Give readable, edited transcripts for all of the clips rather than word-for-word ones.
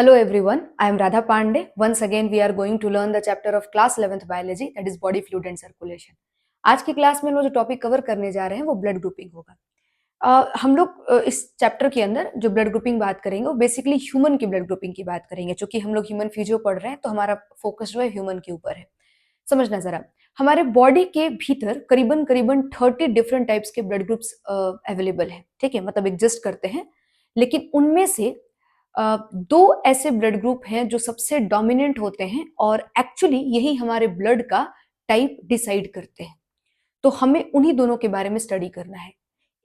Hello everyone, I am Radha Pandey. Once again we are going to learn the chapter of class 11th biology, that is body fluid and circulation. आज की class में हम लोग जो topic cover करने जा रहे हैं वो ब्लड ग्रुपिंग होगा। हम लोग इस चैप्टर के अंदर जो ब्लड ग्रुपिंग बात करेंगे वो बेसिकली ह्यूमन की ब्लड ग्रुपिंग की बात करेंगे। क्योंकि हम लोग ह्यूमन फिजियो पढ़ रहे हैं तो हमारा फोकस जो है ह्यूमन के ऊपर है। समझना जरा, हमारे बॉडी के भीतर करीबन करीबन 30 डिफरेंट टाइप्स के ब्लड ग्रुप्स अवेलेबल है, ठीक है, मतलब एग्जिस्ट करते हैं। लेकिन उनमें से दो ऐसे ब्लड ग्रुप हैं जो सबसे डोमिनेंट होते हैं और एक्चुअली यही हमारे ब्लड का टाइप डिसाइड करते हैं। तो हमें उन्हीं दोनों के बारे में स्टडी करना है।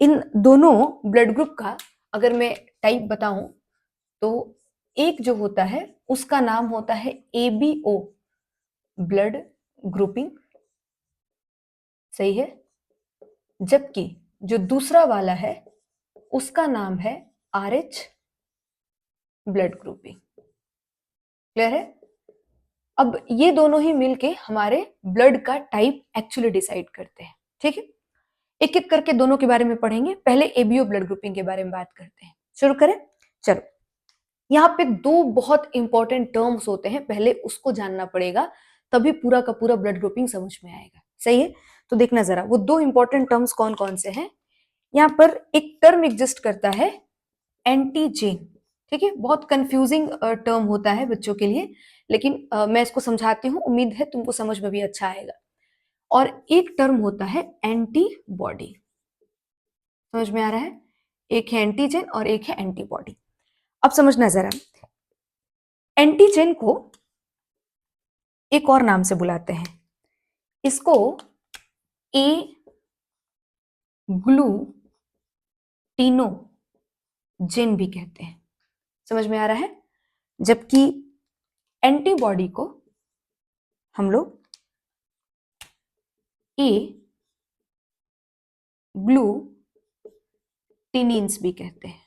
इन दोनों ब्लड ग्रुप का अगर मैं टाइप बताऊं तो एक जो होता है उसका नाम होता है ABO ब्लड ग्रुपिंग, सही है। जबकि जो दूसरा वाला है उसका नाम है RH ब्लड ग्रुपिंग। क्लियर है? अब ये दोनों ही मिलके हमारे ब्लड का टाइप एक्चुअली डिसाइड करते हैं, ठीक है। एक एक करके दोनों के बारे में पढ़ेंगे। पहले ABO ब्लड ग्रुपिंग के बारे में बात करते हैं। शुरू करें, चलो। यहाँ पे दो बहुत इंपॉर्टेंट टर्म्स होते हैं, पहले उसको जानना पड़ेगा, तभी पूरा का पूरा ब्लड ग्रुपिंग समझ में आएगा, सही है। तो देखना जरा वो दो इंपॉर्टेंट टर्म्स कौन कौन से हैं। यहाँ पर एक टर्म एग्जिस्ट करता है एंटीजेन, ठीक है। बहुत कंफ्यूजिंग टर्म होता है बच्चों के लिए, लेकिन मैं इसको समझाती हूँ, उम्मीद है तुमको समझ में भी अच्छा आएगा। और एक टर्म होता है एंटीबॉडी, समझ में आ रहा है। एक है एंटीजेन और एक है एंटीबॉडी। अब समझना जरा, एंटीजेन को एक और नाम से बुलाते हैं, इसको ए ग्लूटिनोजेन भी कहते हैं, समझ में आ रहा है। जबकि एंटीबॉडी को हम लोग ए ग्लूटिनिन्स भी कहते हैं,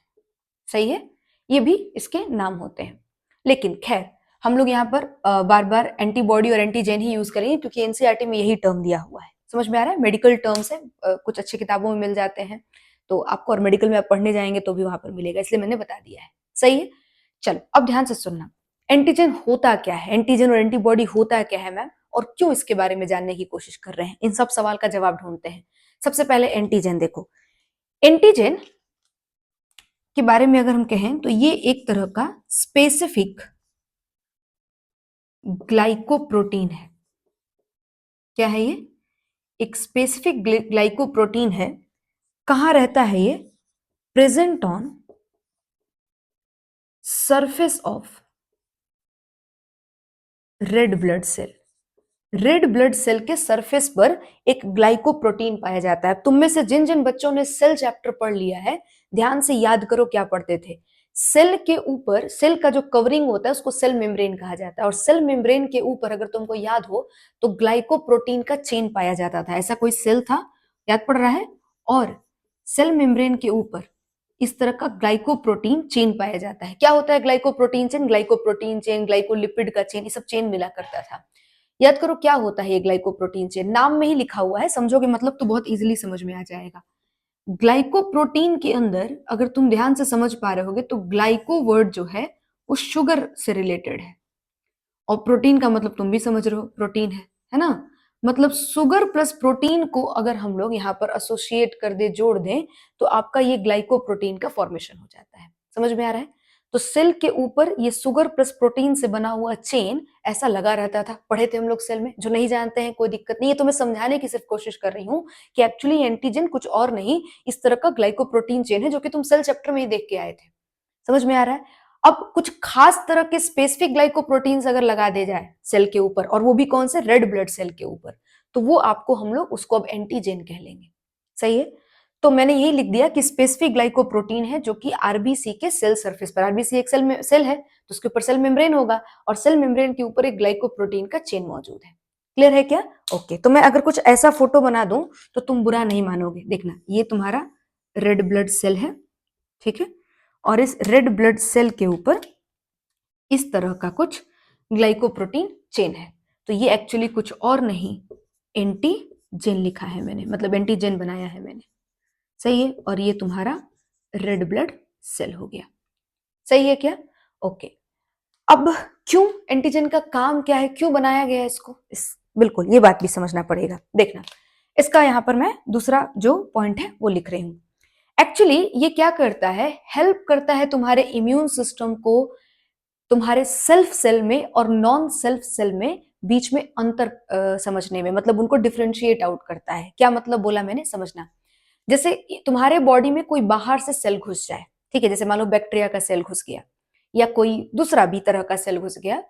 सही है। ये भी इसके नाम होते हैं। लेकिन खैर हम लोग यहाँ पर बार बार एंटीबॉडी और एंटीजेन ही यूज करेंगे क्योंकि एनसीईआरटी में यही टर्म दिया हुआ है। समझ में आ रहा है। मेडिकल टर्म्स है, कुछ अच्छी किताबों में मिल जाते हैं तो आपको, और मेडिकल में आप पढ़ने जाएंगे तो भी वहां पर मिलेगा, इसलिए मैंने बता दिया है, सही है। चलो अब ध्यान से सुनना, एंटीजन होता क्या है, एंटीजन और एंटीबॉडी होता क्या है मैम, और क्यों इसके बारे में जानने की कोशिश कर रहे हैं। इन सब सवाल का जवाब ढूंढते हैं। सबसे पहले एंटीजन देखो। एंटीजन के बारे में अगर हम कहें तो ये एक तरह का स्पेसिफिक ग्लाइकोप्रोटीन है। क्या है ये? एक स्पेसिफिक ग्लाइकोप्रोटीन है। कहां रहता है ये? Present on surface of red blood cell. Red blood cell के सरफेस पर एक ग्लाइकोप्रोटीन पाया जाता है। तुम में से जिन जिन बच्चों ने सेल चैप्टर पढ़ लिया है, ध्यान से याद करो क्या पढ़ते थे। सेल के ऊपर, सेल का जो कवरिंग होता है उसको सेल मेम्ब्रेन कहा जाता है, और सेल मेम्ब्रेन के ऊपर अगर तुमको याद हो तो ग्लाइकोप्रोटीन का चेन पाया जाता था। ऐसा कोई सेल था, याद पड़ रहा है। और सेल मेम्ब्रेन के ऊपर इस तरह का ग्लाइकोप्रोटीन चेन पाया जाता है। क्या होता है glycoprotein chain? Glycoprotein chain, glycolipid का चेन, ये सब चेन मिला करता था। याद करो क्या होता है ये ग्लाइकोप्रोटीन चेन, नाम में ही लिखा हुआ है, समझोगे मतलब तो बहुत इजीली समझ में आ जाएगा। ग्लाइकोप्रोटीन के अंदर अगर तुम ध्यान से समझ पा रहे होगे तो ग्लाइको वर्ड जो है वो शुगर से रिलेटेड है, और प्रोटीन का मतलब तुम भी समझ रहे हो, प्रोटीन है ना। मतलब शुगर प्लस प्रोटीन को अगर हम लोग यहाँ पर एसोसिएट कर दे, जोड़ दें, तो आपका ये ग्लाइकोप्रोटीन का फॉर्मेशन हो जाता है। समझ में आ रहा है। तो सेल के ऊपर ये शुगर प्लस प्रोटीन से बना हुआ चेन ऐसा लगा रहता था। पढ़े थे हम लोग सेल में। जो नहीं जानते हैं कोई दिक्कत नहीं है, तो मैं समझाने की सिर्फ कोशिश कर रही हूँ कि एक्चुअली एंटीजन कुछ और नहीं, इस तरह का ग्लाइकोप्रोटीन चेन है जो कि तुम सेल चैप्टर में ही देख के आए थे। समझ में आ रहा है। अब कुछ खास तरह के स्पेसिफिक ग्लाइकोप्रोटीन्स अगर लगा दे जाए सेल के ऊपर, और वो भी कौन से? रेड ब्लड सेल के ऊपर, तो वो आपको, हम लोग उसको अब एंटीजेन कह लेंगे, सही है। तो मैंने यही लिख दिया कि स्पेसिफिक ग्लाइकोप्रोटीन है जो कि आरबीसी के सेल सरफेस पर, आरबीसी एक सेल है तो उसके ऊपर सेल मेम्ब्रेन होगा, और सेल मेम्ब्रेन के ऊपर एक ग्लाइकोप्रोटीन का चेन मौजूद है। क्लियर है क्या? ओके। तो मैं अगर कुछ ऐसा फोटो बना दूं तो तुम बुरा नहीं मानोगे। देखना, ये तुम्हारा रेड ब्लड सेल है, ठीक है, और इस रेड ब्लड सेल के ऊपर इस तरह का कुछ ग्लाइकोप्रोटीन चेन है। तो ये एक्चुअली कुछ और नहीं, एंटीजेन लिखा है मैंने, मतलब एंटीजेन बनाया है मैंने, सही है। और ये तुम्हारा रेड ब्लड सेल हो गया, सही है क्या? ओके। अब क्यों एंटीजन का काम क्या है, क्यों बनाया गया है इसको, बिल्कुल ये बात भी समझना पड़ेगा। देखना, इसका यहां पर मैं दूसरा जो पॉइंट है वो लिख रही हूं। एक्चुअली ये क्या करता है, हेल्प करता है तुम्हारे इम्यून सिस्टम को तुम्हारे सेल्फ सेल में और नॉन सेल्फ सेल में बीच में अंतर समझने में, मतलब उनको डिफरेंशिएट आउट करता है। क्या मतलब बोला मैंने, समझना। जैसे तुम्हारे बॉडी में कोई बाहर से सेल घुस जाए, ठीक है, जैसे मान लो बैक्टीरिया का सेल घुस गया या कोई दूसरा भी तरह का सेल घुस गया।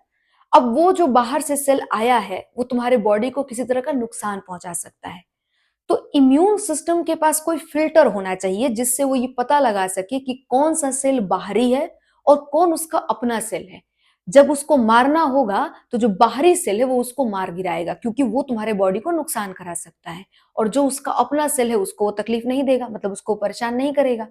अब वो जो बाहर से सेल आया है वो तुम्हारे बॉडी को किसी तरह का नुकसान पहुंचा सकता है। तो इम्यून सिस्टम के पास कोई फिल्टर होना चाहिए जिससे वो ये पता लगा सके कि कौन सा सेल बाहरी है और कौन उसका अपना सेल है। जब उसको मारना होगा तो जो बाहरी सेल है वो उसको मार गिराएगा, क्योंकि वो तुम्हारे बॉडी को नुकसान करा सकता है, और जो उसका अपना सेल है उसको वो तकलीफ नहीं देगा, मतलब उसको परेशान नहीं करेगा।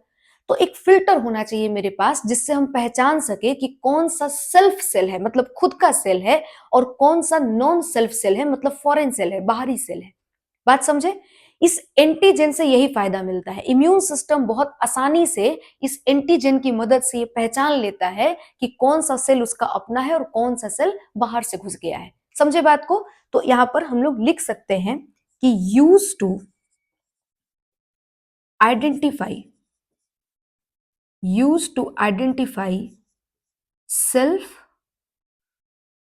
तो एक फिल्टर होना चाहिए मेरे पास जिससे हम पहचान सके कि कौन सा सेल्फ सेल है, मतलब खुद का सेल है, और कौन सा नॉन सेल्फ सेल है, मतलब फॉरेन सेल है, बाहरी सेल है। बात समझे। इस एंटीजन से यही फायदा मिलता है, इम्यून सिस्टम बहुत आसानी से इस एंटीजन की मदद से ये पहचान लेता है कि कौन सा सेल उसका अपना है और कौन सा सेल बाहर से घुस गया है। समझे बात को। तो यहां पर हम लोग लिख सकते हैं कि use to identify, use to identify self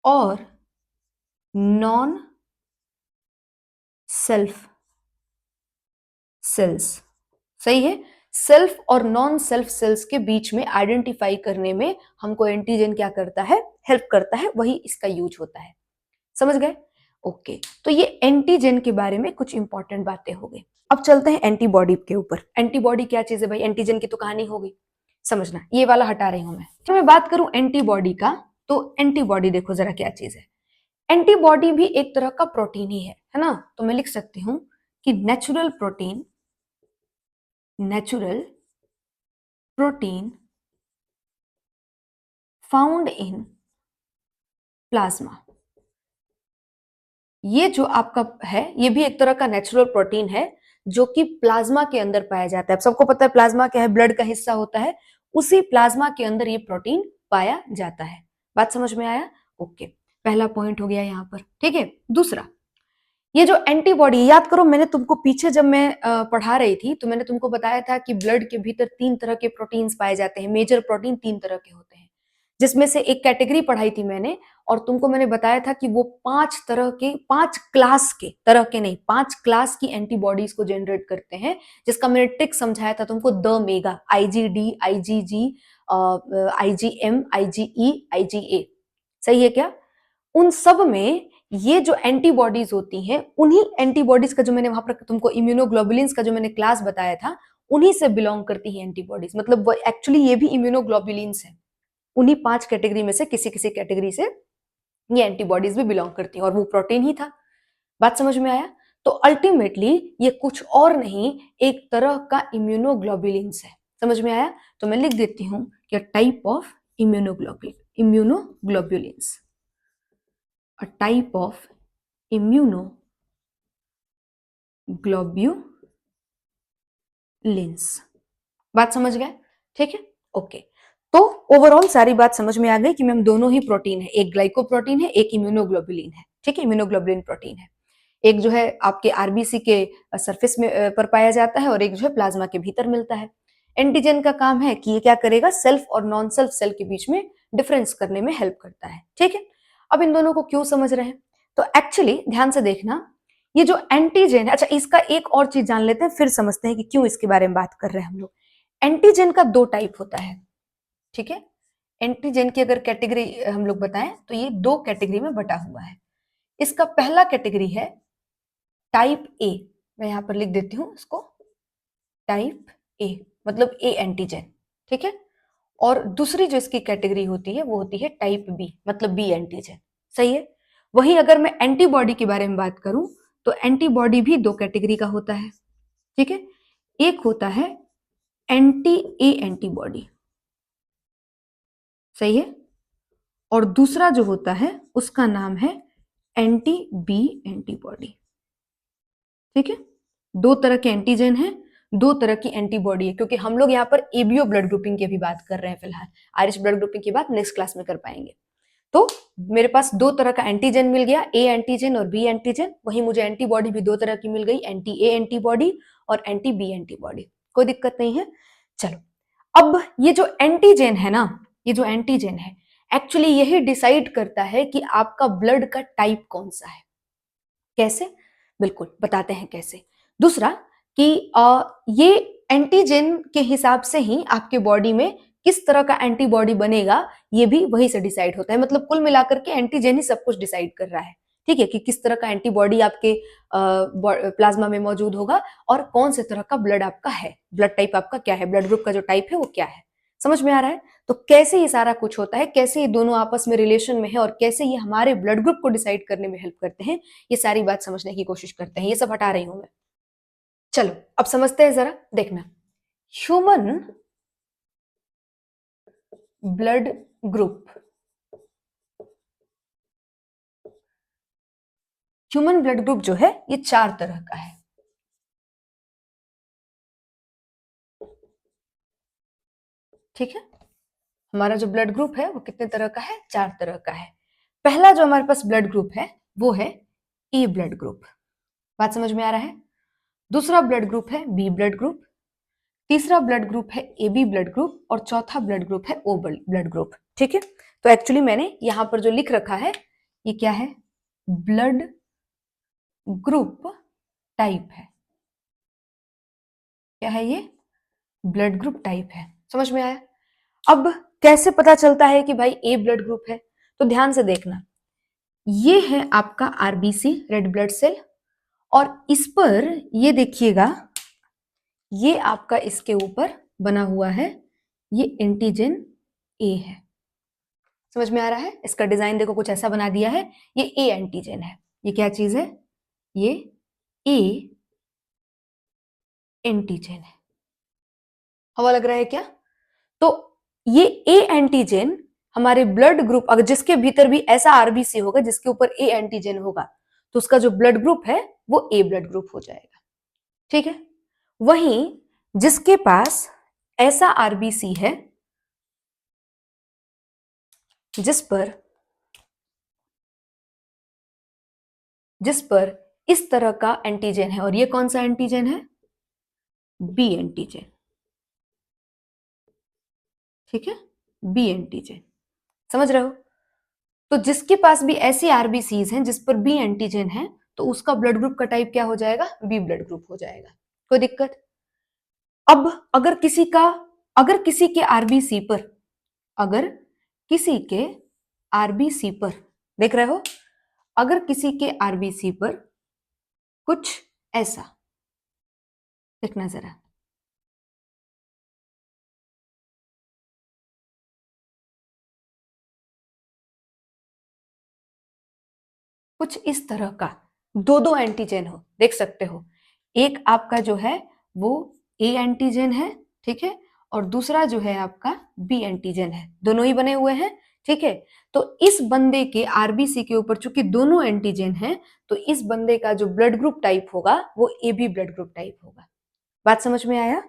और नॉन सेल्फ सेल्स। सही है। सेल्फ और नॉन सेल्फ सेल्स के बीच में आइडेंटिफाई करने में हमको एंटीजन क्या करता है, हेल्प करता है, वही इसका यूज होता है। समझ गए। ओके, तो ये एंटीजन के बारे में कुछ इंपॉर्टेंट बातें हो गई। अब चलते हैं एंटीबॉडी के ऊपर। एंटीबॉडी क्या चीज है भाई, एंटीजन की तो कहानी हो गई, समझना, ये वाला हटा रही हूं मैं। तो मैं बात करूं एंटीबॉडी का, तो एंटीबॉडी देखो जरा क्या चीज है। एंटीबॉडी भी एक तरह का प्रोटीन ही है ना। तो मैं लिख सकती हूं कि natural protein, natural protein found in plasma. ये जो आपका है ये भी एक तरह का नेचुरल प्रोटीन है जो कि प्लाज्मा के अंदर पाया जाता है। सबको पता है प्लाज्मा क्या है, ब्लड का हिस्सा होता है, उसी प्लाज्मा के अंदर ये प्रोटीन पाया जाता है। बात समझ में आया। ओके, पहला पॉइंट हो गया यहां पर। ठीक है, दूसरा, ये जो एंटीबॉडी, याद करो मैंने तुमको पीछे जब मैं पढ़ा रही थी तो मैंने तुमको बताया था कि ब्लड के भीतर 3 तरह के प्रोटीन्स पाए जाते हैं, मेजर प्रोटीन 3 तरह के होते हैं, जिसमें से एक कैटेगरी पढ़ाई थी मैंने, और तुमको मैंने बताया था कि वो 5 तरह के, 5 क्लास के, तरह के नहीं, 5 क्लास की एंटीबॉडीज को जनरेट करते हैं, जिसका मैंने ट्रिक समझाया था तुमको, the mega, IgD, IgG, IgM, IgE, IgA। सही है क्या। उन सब में ये जो एंटीबॉडीज होती हैं, उन्हीं एंटीबॉडीज का जो मैंने वहां पर तुमको इम्यूनोग्लोबुलिन्स का जो मैंने क्लास बताया था, उन्हीं से बिलोंग करती है एंटीबॉडीज। मतलब वो एक्चुअली ये भी इम्यूनोग्लोबुलिन्स है, उन्हीं 5 कैटेगरी में से किसी किसी कैटेगरी से ये एंटीबॉडीज भी बिलोंग करती हैं, और वो प्रोटीन ही था। बात समझ में आया। तो अल्टीमेटली ये कुछ और नहीं, एक तरह का इम्यूनोग्लोबुलिन्स है। समझ में आया। तो मैं लिख देती हूं कि type of immunoglobulins, a type of immunoglobulins। बात समझ गए। ठीक है, ओके। तो ओवरऑल सारी बात समझ में आ गई कि मैम दोनों ही प्रोटीन है, एक ग्लाइकोप्रोटीन है, एक इम्यूनोग्लोबुलिन है। ठीक है, इम्यूनोग्लोबुलिन प्रोटीन है, एक जो है आपके आरबीसी के सरफेस में पर पाया जाता है, और एक जो है प्लाज्मा के भीतर मिलता है। एंटीजन का काम है कि ये क्या करेगा, सेल्फ और नॉन सेल्फ सेल के बीच में डिफरेंस करने में हेल्प करता है। ठीक है, अब इन दोनों को क्यों समझ रहे हैं, तो एक्चुअली ध्यान से देखना, ये जो एंटीजन है, अच्छा इसका एक और चीज जान लेते हैं फिर समझते हैं कि क्यों इसके बारे में बात कर रहे हैं हम लोग। एंटीजन का 2 टाइप होता है। ठीक है, एंटीजन की अगर कैटेगरी हम लोग बताएं तो ये 2 कैटेगरी में बटा हुआ है। इसका पहला कैटेगरी है टाइप ए, मैं यहां पर लिख देती हूं इसको, टाइप ए मतलब ए एंटीजन। ठीक है, और दूसरी जो इसकी कैटेगरी होती है वो होती है टाइप बी, मतलब बी एंटीजन। सही है। वहीं अगर मैं एंटीबॉडी के बारे में बात करूं तो एंटीबॉडी भी 2 कैटेगरी का होता है। ठीक है, एक होता है एंटी ए एंटीबॉडी, सही है, और दूसरा जो होता है उसका नाम है एंटी बी एंटीबॉडी। ठीक है, 2 तरह के एंटीजन है, 2 तरह की एंटीबॉडी है, क्योंकि हम लोग यहाँ पर एबीओ ब्लड ग्रुपिंग की भी बात कर रहे हैं फिलहाल, आयरिश ब्लड ग्रुपिंग की बात नेक्स्ट क्लास में कर पाएंगे। तो मेरे पास दो तरह का एंटीजन मिल गया, ए एंटीजन और बी एंटीजन। वहीं मुझे एंटीबॉडी भी दो तरह की मिल गई, एंटी ए एंटीबॉडी और एंटी बी एंटीबॉडी। कोई दिक्कत नहीं है। चलो, अब ये जो एंटीजन है ना, ये जो एंटीजन है एक्चुअली यही डिसाइड करता है कि आपका ब्लड का टाइप कौन सा है। कैसे? बिल्कुल बताते हैं कैसे। दूसरा कि ये एंटीजन के हिसाब से ही आपके बॉडी में किस तरह का एंटीबॉडी बनेगा, ये भी वही से डिसाइड होता है। मतलब कुल मिलाकर के एंटीजन ही सब कुछ डिसाइड कर रहा है, ठीक है, कि किस तरह का एंटीबॉडी आपके प्लाज्मा में मौजूद होगा और कौन से तरह का ब्लड आपका है, ब्लड टाइप आपका क्या है, ब्लड ग्रुप का जो टाइप है वो क्या है। समझ में आ रहा है? तो कैसे ये सारा कुछ होता है, कैसे ये दोनों आपस में रिलेशन में है और कैसे ये हमारे ब्लड ग्रुप को डिसाइड करने में हेल्प करते हैं, ये सारी बात समझने की कोशिश करते हैं। ये सब हटा रही हूं मैं। चलो अब समझते हैं, जरा देखना। Human blood group, human blood group जो है ये चार तरह का है। ठीक है, हमारा जो ब्लड ग्रुप है वो कितने तरह का है? चार तरह का है। पहला जो हमारे पास ब्लड ग्रुप है वो है ए ब्लड ग्रुप। बात समझ में आ रहा है? दूसरा ब्लड ग्रुप है बी ब्लड ग्रुप, तीसरा ब्लड ग्रुप है ए बी ब्लड ग्रुप और चौथा ब्लड ग्रुप है ओ ब्लड ग्रुप। ठीक है, तो एक्चुअली मैंने यहां पर जो लिख रखा है ये क्या है? ब्लड ग्रुप टाइप है। क्या है ये? ब्लड ग्रुप टाइप है। समझ में आया? अब कैसे पता चलता है कि भाई ए ब्लड ग्रुप है? तो ध्यान से देखना, ये है आपका आरबीसी, रेड ब्लड सेल, और इस पर ये देखिएगा, ये आपका इसके ऊपर बना हुआ है, ये एंटीजन ए है। समझ में आ रहा है? इसका डिजाइन देखो कुछ ऐसा बना दिया है, ये ए एंटीजन है। ये क्या चीज है? ये ए एंटीजन है। हवा लग रहा है क्या? तो ये ए एंटीजन हमारे ब्लड ग्रुप, अगर जिसके भीतर भी ऐसा आरबीसी होगा जिसके ऊपर ए एंटीजन होगा, तो उसका जो ब्लड ग्रुप है वो ए ब्लड ग्रुप हो जाएगा। ठीक है, वहीं जिसके पास ऐसा आरबीसी है जिस पर इस तरह का एंटीजन है, और ये कौन सा एंटीजन है? B antigen. ठीक है, बी एंटीजन। समझ रहे हो? तो जिसके पास भी ऐसे आरबीसीज हैं जिस पर बी एंटीजन है, तो उसका ब्लड ग्रुप का टाइप क्या हो जाएगा? बी ब्लड ग्रुप हो जाएगा। कोई दिक्कत? अब अगर किसी के आरबीसी पर, अगर किसी के आरबीसी पर, देख रहे हो, अगर किसी के आरबीसी पर कुछ ऐसा, देखना जरा, कुछ इस तरह का दो दो एंटीजन हो, देख सकते हो, एक आपका जो है वो ए एंटीजन है, ठीक है, और दूसरा जो है आपका बी एंटीजन है, दोनों ही बने हुए हैं। ठीक है, तो इस बंदे के आरबीसी के ऊपर चूंकि दोनों एंटीजन हैं, तो इस बंदे का जो ब्लड ग्रुप टाइप होगा वो A B blood group type होगा। बात समझ में आया?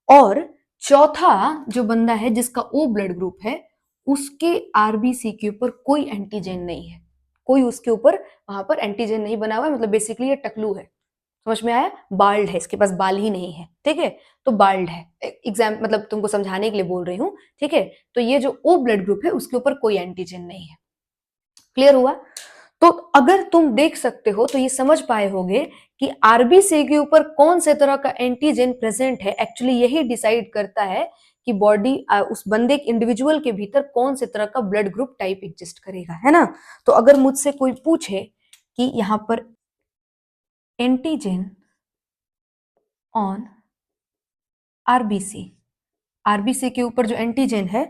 और चौथा जो बंदा है जिसका ओ ब्लड ग्रुप है, उसके आरबीसी के ऊपर कोई एंटीजन नहीं है, कोई उसके ऊपर वहां पर एंटीजन नहीं बना हुआ है, मतलब बेसिकली ये टकलू है। समझ में आया? बाल्ड है, इसके पास बाल ही नहीं है। ठीक है, तो बाल्ड है, एग्जाम मतलब तुमको समझाने के लिए बोल रही हूँ। ठीक है, तो ये जो ओ ब्लड ग्रुप है उसके ऊपर कोई एंटीजन नहीं है। क्लियर हुआ? तो अगर तुम देख सकते हो तो ये समझ पाए होगे कि आरबीसी के ऊपर कौन से तरह का एंटीजन प्रेजेंट है, एक्चुअली यही डिसाइड करता है कि बॉडी उस बंदे इंडिविजुअल के भीतर कौन से तरह का ब्लड ग्रुप टाइप एग्जिस्ट करेगा, है ना? तो अगर मुझसे कोई पूछे कि यहां पर एंटीजन ऑन आरबीसी, आरबीसी के ऊपर जो एंटीजन है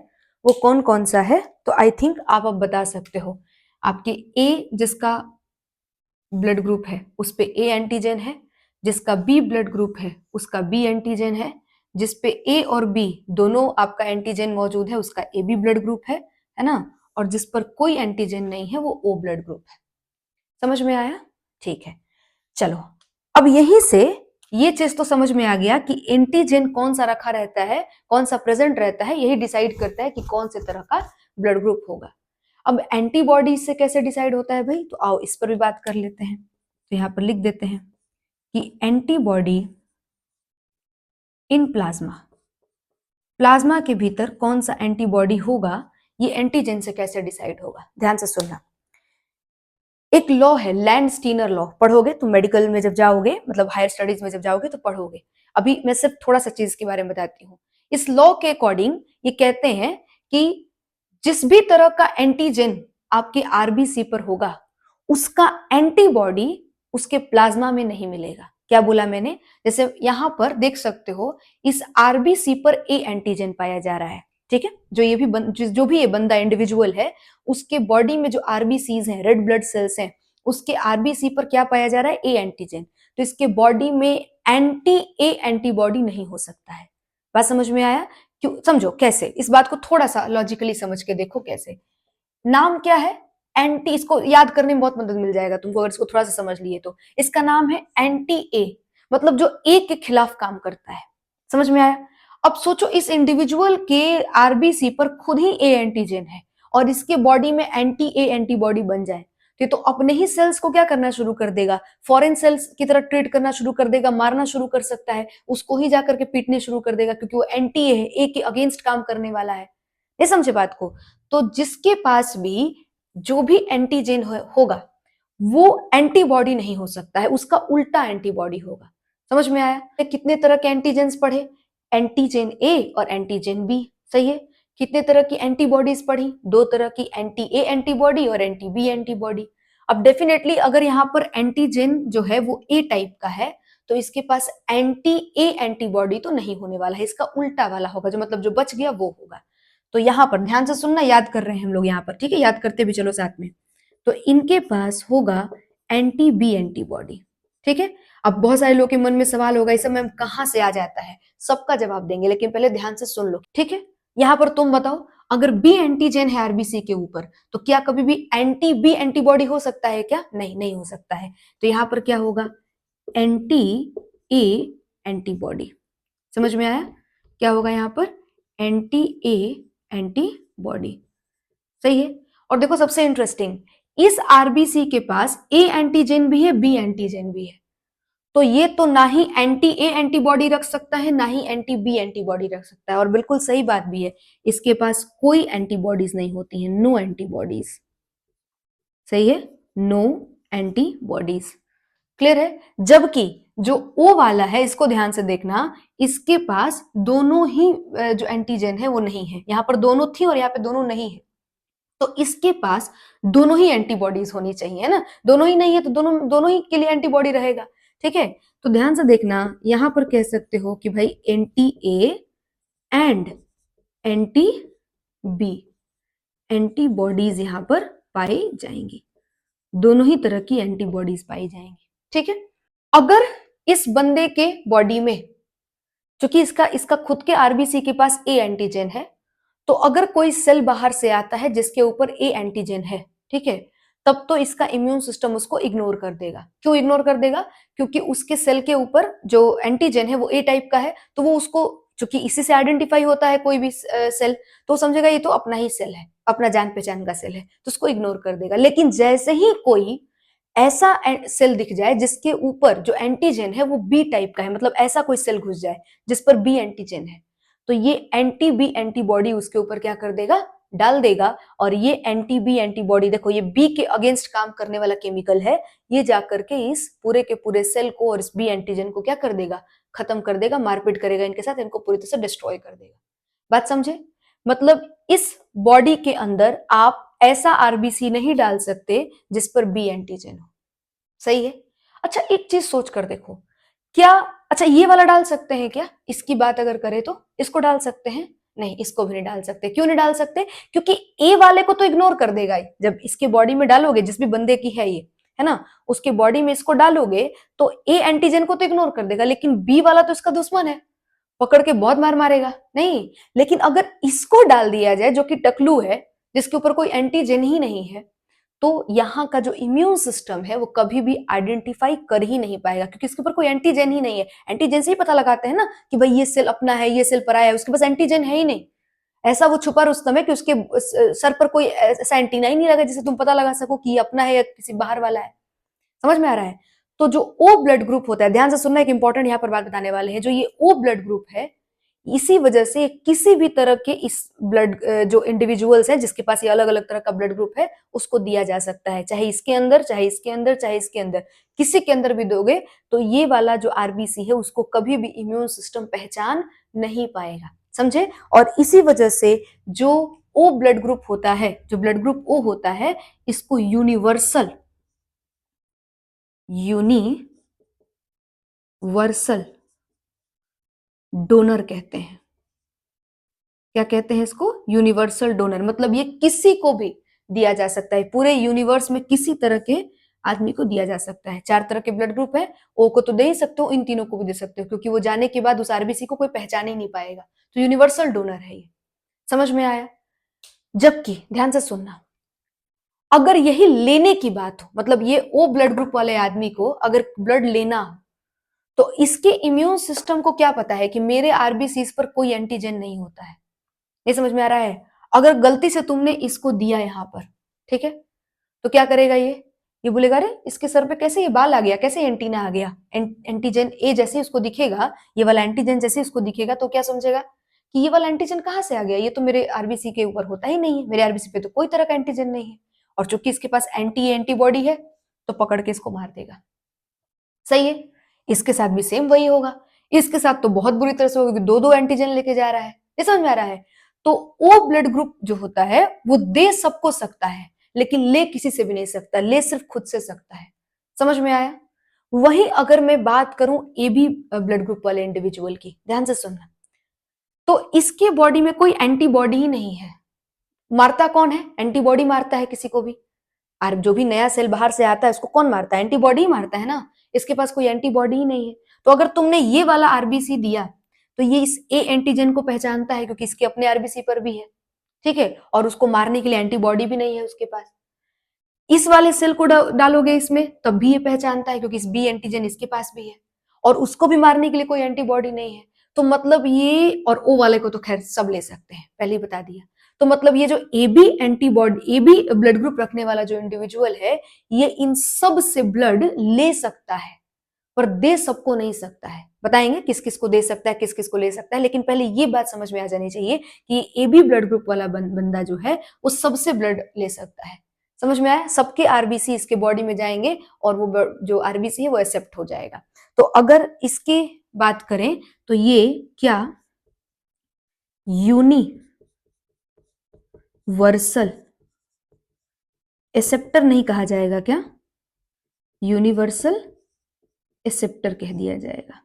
वो कौन कौन सा है, तो आई थिंक आप अब बता सकते हो। आपके ए जिसका ब्लड ग्रुप है उस पे ए एंटीजन है, जिसका बी ब्लड ग्रुप है उसका बी एंटीजन है, जिस पे ए और बी दोनों आपका एंटीजन मौजूद है उसका ए बी ब्लड ग्रुप है ना? और जिस पर कोई एंटीजन नहीं है वो ओ ब्लड ग्रुप है। समझ में आया? ठीक है, चलो अब यहीं से ये चीज तो समझ में आ गया कि एंटीजन कौन सा रखा रहता है, कौन सा प्रेजेंट रहता है, यही डिसाइड करता है कि कौन से तरह का ब्लड ग्रुप होगा। अब एंटीबॉडी से कैसे डिसाइड होता है भाई, तो आओ इस पर भी बात कर लेते हैं। तो यहां पर लिख देते हैं कि एंटीबॉडी इन प्लाज्मा, प्लाज्मा के भीतर कौन सा एंटीबॉडी होगा, ये एंटीजन से कैसे डिसाइड होगा। ध्यान से सुनना, एक लॉ है लैंडस्टीनर लॉ, पढ़ोगे तुम मेडिकल में जब जाओगे, मतलब हायर स्टडीज में जब जाओगे तो पढ़ोगे। अभी मैं सिर्फ थोड़ा सा चीज के बारे में बताती हूँ। इस लॉ के अकॉर्डिंग ये कहते हैं कि जिस भी तरह का एंटीजन आपके आरबीसी पर होगा, उसका एंटीबॉडी उसके प्लाज्मा में नहीं मिलेगा। क्या बोला मैंने, जैसे यहां पर देख सकते हो इस आरबीसी पर ए एंटीजन पाया जा रहा है, ठीक है। जो भी ये बंदा इंडिविजुअल है, उसके बॉडी में जो आरबीसीज हैं, रेड ब्लड सेल्स हैं, उसके आरबीसी पर क्या पाया जा रहा है, ए एंटीजन। तो इसके बॉडी में एंटी ए एंटीबॉडी नहीं हो सकता है। बात समझ में आया, क्यों, समझो कैसे, इस बात को थोड़ा सा लॉजिकली समझ के देखो कैसे। नाम क्या है एंटी, इसको याद करने में बहुत मदद मिल जाएगा तुमको अगर इसको थोड़ा सा समझ लिए तो। इसका नाम है एंटी ए, मतलब जो ए के खिलाफ काम करता है। समझ में आया। अब सोचो इस इंडिविजुअल के आरबीसी पर खुद ही ए एंटीजन है और इसके बॉडी में एंटी ए एंटीबॉडी बन जाए, तो ये तो अपने ही सेल्स को क्या करना शुरू कर देगा, फॉरेन सेल्स की तरह ट्रीट करना शुरू कर देगा, मारना शुरू कर सकता है, उसको ही जाकर के पीटने शुरू कर देगा, क्योंकि वो एंटी ए है, ए के अगेंस्ट काम करने वाला है। ये समझे बात को। तो जिसके पास भी जो भी एंटीजन होगा वो एंटीबॉडी नहीं हो सकता है, उसका उल्टा एंटीबॉडी होगा। समझ में आया। कितने तरह के एंटीजेंस पढ़े, एंटीजन ए और एंटीजन बी, सही है। कितने तरह की एंटीबॉडीज पढ़ी, दो तरह की, एंटी ए एंटीबॉडी और एंटी बी एंटीबॉडी। अब डेफिनेटली अगर यहाँ पर एंटीजन जो है वो ए टाइप का है, तो इसके पास एंटी ए एंटीबॉडी तो नहीं होने वाला है, इसका उल्टा वाला होगा, जो मतलब जो बच गया वो होगा। तो यहां पर ध्यान से सुनना, याद कर रहे हैं हम लोग यहाँ पर, ठीक है, याद करते भी चलो साथ में। तो इनके पास होगा एंटी बी एंटीबॉडी, ठीक है। अब बहुत सारे लोगों के मन में सवाल होगा, इस समय कहां से आ जाता है, सबका जवाब देंगे, लेकिन पहले ध्यान से सुन लो, ठीक है। यहां पर तुम बताओ, अगर बी एंटीजन है आरबीसी के ऊपर, तो क्या कभी भी एंटी बी एंटीबॉडी हो सकता है क्या, नहीं, नहीं हो सकता है। तो यहां पर क्या होगा, एंटी ए एंटीबॉडी। समझ में आया, क्या होगा यहाँ पर, एंटी ए एंटीबॉडी, सही है। और देखो सबसे इंटरेस्टिंग, इस आरबीसी के पास ए एंटीजन भी है, बी एंटीजन भी है, तो ये तो ना ही एंटी ए एंटीबॉडी रख सकता है, ना ही एंटी बी एंटीबॉडी रख सकता है। और बिल्कुल सही बात भी है, इसके पास कोई एंटीबॉडीज नहीं होती है, नो एंटीबॉडीज, सही है, नो एंटीबॉडीज, क्लियर है। जबकि जो ओ वाला है, इसको ध्यान से देखना, इसके पास दोनों ही जो एंटीजन है वो नहीं है, यहां पर दोनों थी और यहाँ पे दोनों नहीं है, तो इसके पास दोनों ही एंटीबॉडीज होनी चाहिए, है ना। दोनों ही नहीं है तो दोनों दोनों ही के लिए एंटीबॉडी रहेगा, ठीक है। तो ध्यान से देखना, यहां पर कह सकते हो कि भाई anti A and anti B antibodies यहां पर पाई जाएंगी, दोनों ही तरह की एंटीबॉडीज पाई जाएंगी, ठीक है। अगर इस बंदे के बॉडी में, क्योंकि इसका खुद के आरबीसी के पास ए एंटीजन है, तो अगर कोई सेल बाहर से आता है जिसके ऊपर ए एंटीजन है, ठीक है, तब तो इसका इम्यून सिस्टम उसको इग्नोर कर देगा। क्यों इग्नोर कर देगा, क्योंकि उसके सेल के ऊपर जो एंटीजन है वो ए टाइप का है, तो वो उसको, क्योंकि इसी से आइडेंटिफाई होता है कोई भी सेल, तो समझेगा ये तो अपना ही सेल है, अपना जान पहचान का सेल है, तो उसको इग्नोर कर देगा। लेकिन जैसे ही कोई ऐसा सेल दिख जाए जिसके ऊपर जो एंटीजन है वो बी टाइप का है, मतलब ऐसा कोई सेल घुस जाए जिस पर बी एंटीजन है, तो ये एंटी बी एंटीबॉडी उसके ऊपर क्या कर देगा, डाल देगा। और ये एंटी बी एंटीबॉडी, देखो ये बी के अगेंस्ट काम करने वाला केमिकल है, ये जाकर के इस पूरे के पूरे सेल को और इस बी एंटीजन को क्या कर देगा, खत्म कर देगा, मारपीट करेगा इनके साथ, इनको पूरी तरह से डिस्ट्रॉय कर देगा। बात समझे। मतलब इस बॉडी के अंदर आप ऐसा आरबीसी नहीं डाल सकते जिस पर बी एंटीजन हो, सही है। अच्छा एक चीज सोच कर देखो, क्या, अच्छा ये वाला डाल सकते हैं क्या, इसकी बात अगर करें तो इसको डाल सकते हैं, नहीं इसको भी नहीं डाल सकते। क्यों नहीं डाल सकते, क्योंकि ए वाले को तो इग्नोर कर देगा ही, जब इसके बॉडी में डालोगे, जिस भी बंदे की है ये, है ना, उसके बॉडी में इसको डालोगे तो ए एंटीजन को तो इग्नोर कर देगा, लेकिन बी वाला तो इसका दुश्मन है, पकड़ के बहुत मार मारेगा, नहीं। लेकिन अगर इसको डाल दिया जाए जो कि टकलू है, जिसके ऊपर कोई एंटीजन ही नहीं है, तो यहाँ का जो इम्यून सिस्टम है वो कभी भी आइडेंटिफाई कर ही नहीं पाएगा, क्योंकि इसके ऊपर कोई एंटीजन ही नहीं है। एंटीजन से ही पता लगाते हैं ना कि भाई ये सेल अपना है, ये सेल पराया है, उसके पास एंटीजन है ही नहीं। ऐसा वो छुपा रुस्तम है कि उसके सर पर कोई ऐसा एंटीना ही नहीं लगा जिससे तुम पता लगा सको कि ये अपना है या किसी बाहर वाला है। समझ में आ रहा है? तो जो ओ ब्लड ग्रुप होता है, ध्यान से सुनना, एक इंपॉर्टेंट यहाँ पर बात बताने वाले हैं, जो ये ओ ब्लड ग्रुप है, इसी वजह से किसी भी तरह के इस ब्लड जो इंडिविजुअल्स है जिसके पास ये अलग अलग तरह का ब्लड ग्रुप है, उसको दिया जा सकता है, चाहे इसके अंदर, चाहे इसके अंदर, चाहे इसके अंदर, किसी के अंदर भी दोगे तो ये वाला जो आरबीसी है उसको कभी भी इम्यून सिस्टम पहचान नहीं पाएगा। समझे? और इसी वजह से जो ओ ब्लड ग्रुप होता है, जो ब्लड ग्रुप ओ होता है, इसको यूनिवर्सल डोनर कहते हैं। क्या कहते हैं इसको? Universal donor. मतलब ये किसी को भी दिया जा सकता है, पूरे यूनिवर्स में किसी तरह के आदमी को दिया जा सकता है। 4 तरह के ब्लड ग्रुप है, ओ को तो दे ही सकते हो, इन तीनों को भी दे सकते हो, क्योंकि वो जाने के बाद उस आरबीसी को कोई पहचान ही नहीं पाएगा। तो यूनिवर्सल डोनर है ये। समझ में आया? जबकि ध्यान से सुनना, अगर यही लेने की बात हो, मतलब ये ओ ब्लड ग्रुप वाले आदमी को अगर ब्लड लेना हो, तो इसके इम्यून सिस्टम को क्या पता है कि मेरे आरबीसीज पर कोई एंटीजन नहीं होता है। ये समझ में आ रहा है? अगर गलती से तुमने इसको दिया यहां पर, ठीक है, तो क्या करेगा ये बोलेगा अरे इसके सर पे कैसे ये बाल आ गया, कैसे एंटीना आ गया, एंटीजन ए जैसे उसको दिखेगा, ये वाला एंटीजन जैसे उसको दिखेगा, तो क्या समझेगा कि ये वाला एंटीजन कहां से आ गया, ये तो मेरे आरबीसी के ऊपर होता ही नहीं है, मेरे आरबीसी पे तो कोई तरह का एंटीजन नहीं है। और चूंकि इसके पास एंटीबॉडी है, तो पकड़ के इसको मार देगा। सही है? इसके साथ भी सेम वही होगा। इसके साथ तो बहुत बुरी तरह से होगा, दो दो एंटीजन लेके जा रहा है। ये समझ में आ रहा है? तो ओ ब्लड ग्रुप जो होता है वो दे सबको सकता है, लेकिन ले किसी से भी नहीं सकता, ले सिर्फ खुद से सकता है। समझ में आया? वही अगर मैं बात करूं ए बी ब्लड ग्रुप वाले इंडिविजुअल की, ध्यान से सुनना, तो इसके बॉडी में कोई एंटीबॉडी ही नहीं है। मारता कौन है? एंटीबॉडी मारता है किसी को भी। और जो भी नया सेल बाहर से आता है उसको कौन मारता है? एंटीबॉडी ही मारता है ना। इसके पास कोई एंटीबॉडी ही नहीं है। तो अगर तुमने ये वाला आरबीसी दिया, तो ये इस ए एंटीजन को पहचानता है क्योंकि इसके अपने आरबीसी पर भी है, ठीक है, और उसको मारने के लिए एंटीबॉडी भी नहीं है उसके पास। इस वाले सेल को डालोगे इसमें, तब भी ये पहचानता है क्योंकि इस बी एंटीजन इसके पास भी है, और उसको भी मारने के लिए कोई एंटीबॉडी नहीं है। तो मतलब ये, और ओ वाले को तो खैर सब ले सकते हैं, पहले ही बता दिया। तो मतलब ये जो A B antibody, A B blood group रखने वाला जो इंडिविजुअल है, ये इन सब से ब्लड ले सकता है, पर दे सबको नहीं सकता है। बताएंगे किस किस को दे सकता है, किस किस को ले सकता है, लेकिन पहले ये बात समझ में आ जानी चाहिए कि ए बी ब्लड ग्रुप वाला बंदा जो है वो सबसे ब्लड ले सकता है। समझ में आया? सबके आरबीसी इसके बॉडी में जाएंगे और वो जो आरबीसी है वो एक्सेप्ट हो जाएगा। तो अगर इसकी बात करें तो ये क्या यूनिवर्सल एक्सेप्टर नहीं कहा जाएगा? क्या यूनिवर्सल एक्सेप्टर कह दिया जाएगा?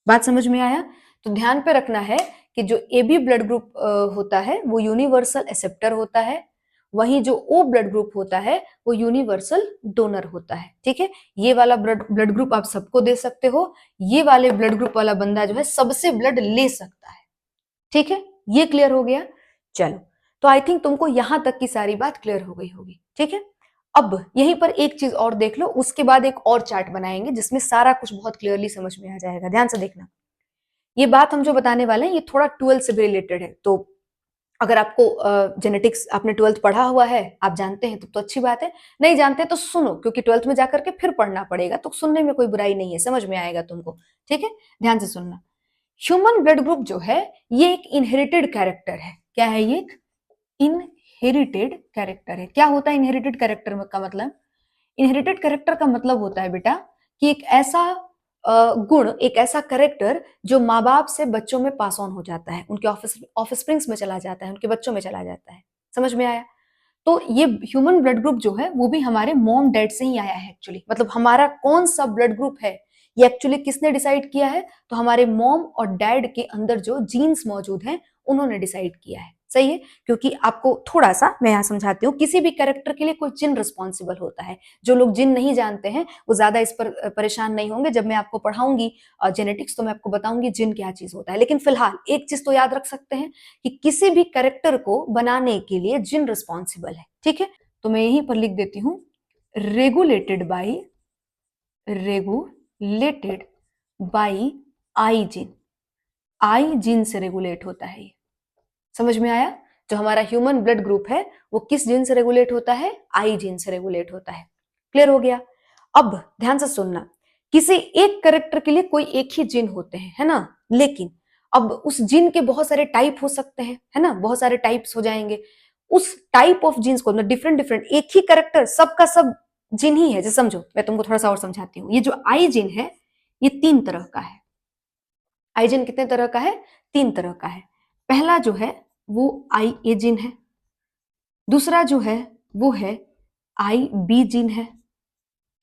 बात समझ में आया? तो ध्यान पे रखना है कि जो ए बी ब्लड ग्रुप होता है वो यूनिवर्सल एक्सेप्टर होता है, वहीं जो ओ ब्लड ग्रुप होता है वो यूनिवर्सल डोनर होता है। ठीक है? ये वाला ब्लड ग्रुप आप सबको दे सकते हो, ये वाले ब्लड ग्रुप वाला बंदा जो है सबसे ब्लड ले सकता है। ठीक है? ये क्लियर हो गया? चलो, तो आई थिंक तुमको यहां तक की सारी बात क्लियर हो गई होगी। ठीक है? अब यहीं पर एक चीज और देख लो, उसके बाद एक और चार्ट बनाएंगे जिसमें सारा कुछ बहुत क्लियरली समझ में आ जाएगा। ध्यान से देखना, ये बात हम जो बताने वाले हैं ये थोड़ा 12th से भी रिलेटेड है। तो अगर आपको जेनेटिक्स आपने 12th पढ़ा हुआ है, आप जानते हैं तो अच्छी बात है, नहीं जानते तो सुनो, क्योंकि 12th में जाकर के फिर पढ़ना पड़ेगा, तो सुनने में कोई बुराई नहीं है, समझ में आएगा तुमको। ठीक है? ध्यान से सुनना। ह्यूमन ब्लड ग्रुप जो है ये एक इनहेरिटेड कैरेक्टर है। क्या है ये? इनहेरिटेड कैरेक्टर है। क्या होता है इनहेरिटेड कैरेक्टर का मतलब? इनहेरिटेड कैरेक्टर का मतलब होता है बेटा कि एक ऐसा गुण, एक ऐसा कैरेक्टर जो माँ बाप से बच्चों में पास ऑन हो जाता है, उनके ऑफस्प्रिंग्स में चला जाता है, उनके बच्चों में चला जाता है। समझ में आया? तो ये ह्यूमन ब्लड ग्रुप जो है वो भी हमारे मॉम डैड से ही आया है एक्चुअली। मतलब हमारा कौन सा ब्लड ग्रुप है ये एक्चुअली किसने डिसाइड किया है? तो हमारे मॉम और डैड के अंदर जो जीन्स मौजूद हैं उन्होंने डिसाइड किया है। सही है? क्योंकि आपको थोड़ा सा मैं यहाँ समझाती हूँ, किसी भी कैरेक्टर के लिए कोई जिन रिस्पॉन्सिबल होता है। जो लोग जिन नहीं जानते हैं वो ज्यादा इस पर परेशान नहीं होंगे, जब मैं आपको पढ़ाऊंगी जेनेटिक्स तो मैं आपको बताऊंगी जिन क्या चीज होता है। लेकिन फिलहाल एक चीज तो याद रख सकते हैं कि किसी भी कैरेक्टर को बनाने के लिए जिन रिस्पॉन्सिबल है। ठीक है? तो मैं यहीं पर लिख देती हूं, regulated by I gene. I gene से रेगुलेट होता है ये। समझ में आया? जो हमारा ह्यूमन ब्लड ग्रुप है वो किस जीन से रेगुलेट होता है? आई जीन से रेगुलेट होता है। क्लियर हो गया? अब ध्यान से सुनना, किसी एक कैरेक्टर के लिए कोई एक ही जीन होते हैं, है ना? लेकिन अब उस जीन के बहुत सारे टाइप हो सकते हैं, है ना? बहुत सारे टाइप्स हो जाएंगे। उस टाइप ऑफ जीन्स को मतलब डिफरेंट डिफरेंट, एक ही कैरेक्टर सबका सब जीन ही है। जैसे समझो, मैं तुमको थोड़ा सा और समझाती हूँ। ये जो आई जीन है ये 3 तरह का है। आई जीन कितने तरह का है? 3 तरह का है। पहला जो है वो आई ए जीन है। दूसरा जो है वो है आई बी जीन है,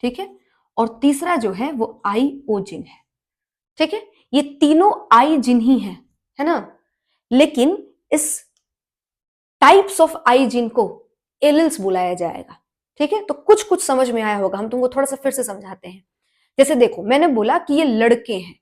ठीक है? और तीसरा जो है वो आई ओ जीन है, ठीक है? ये तीनों आई जीन ही है ना? लेकिन इस टाइप्स ऑफ आई जीन को एलिल्स बुलाया जाएगा, ठीक है? तो कुछ कुछ समझ में आया होगा, हम तुमको थोड़ा सा फिर से समझाते हैं। जैसे देखो, मैंने बोला कि ये लड़के हैं,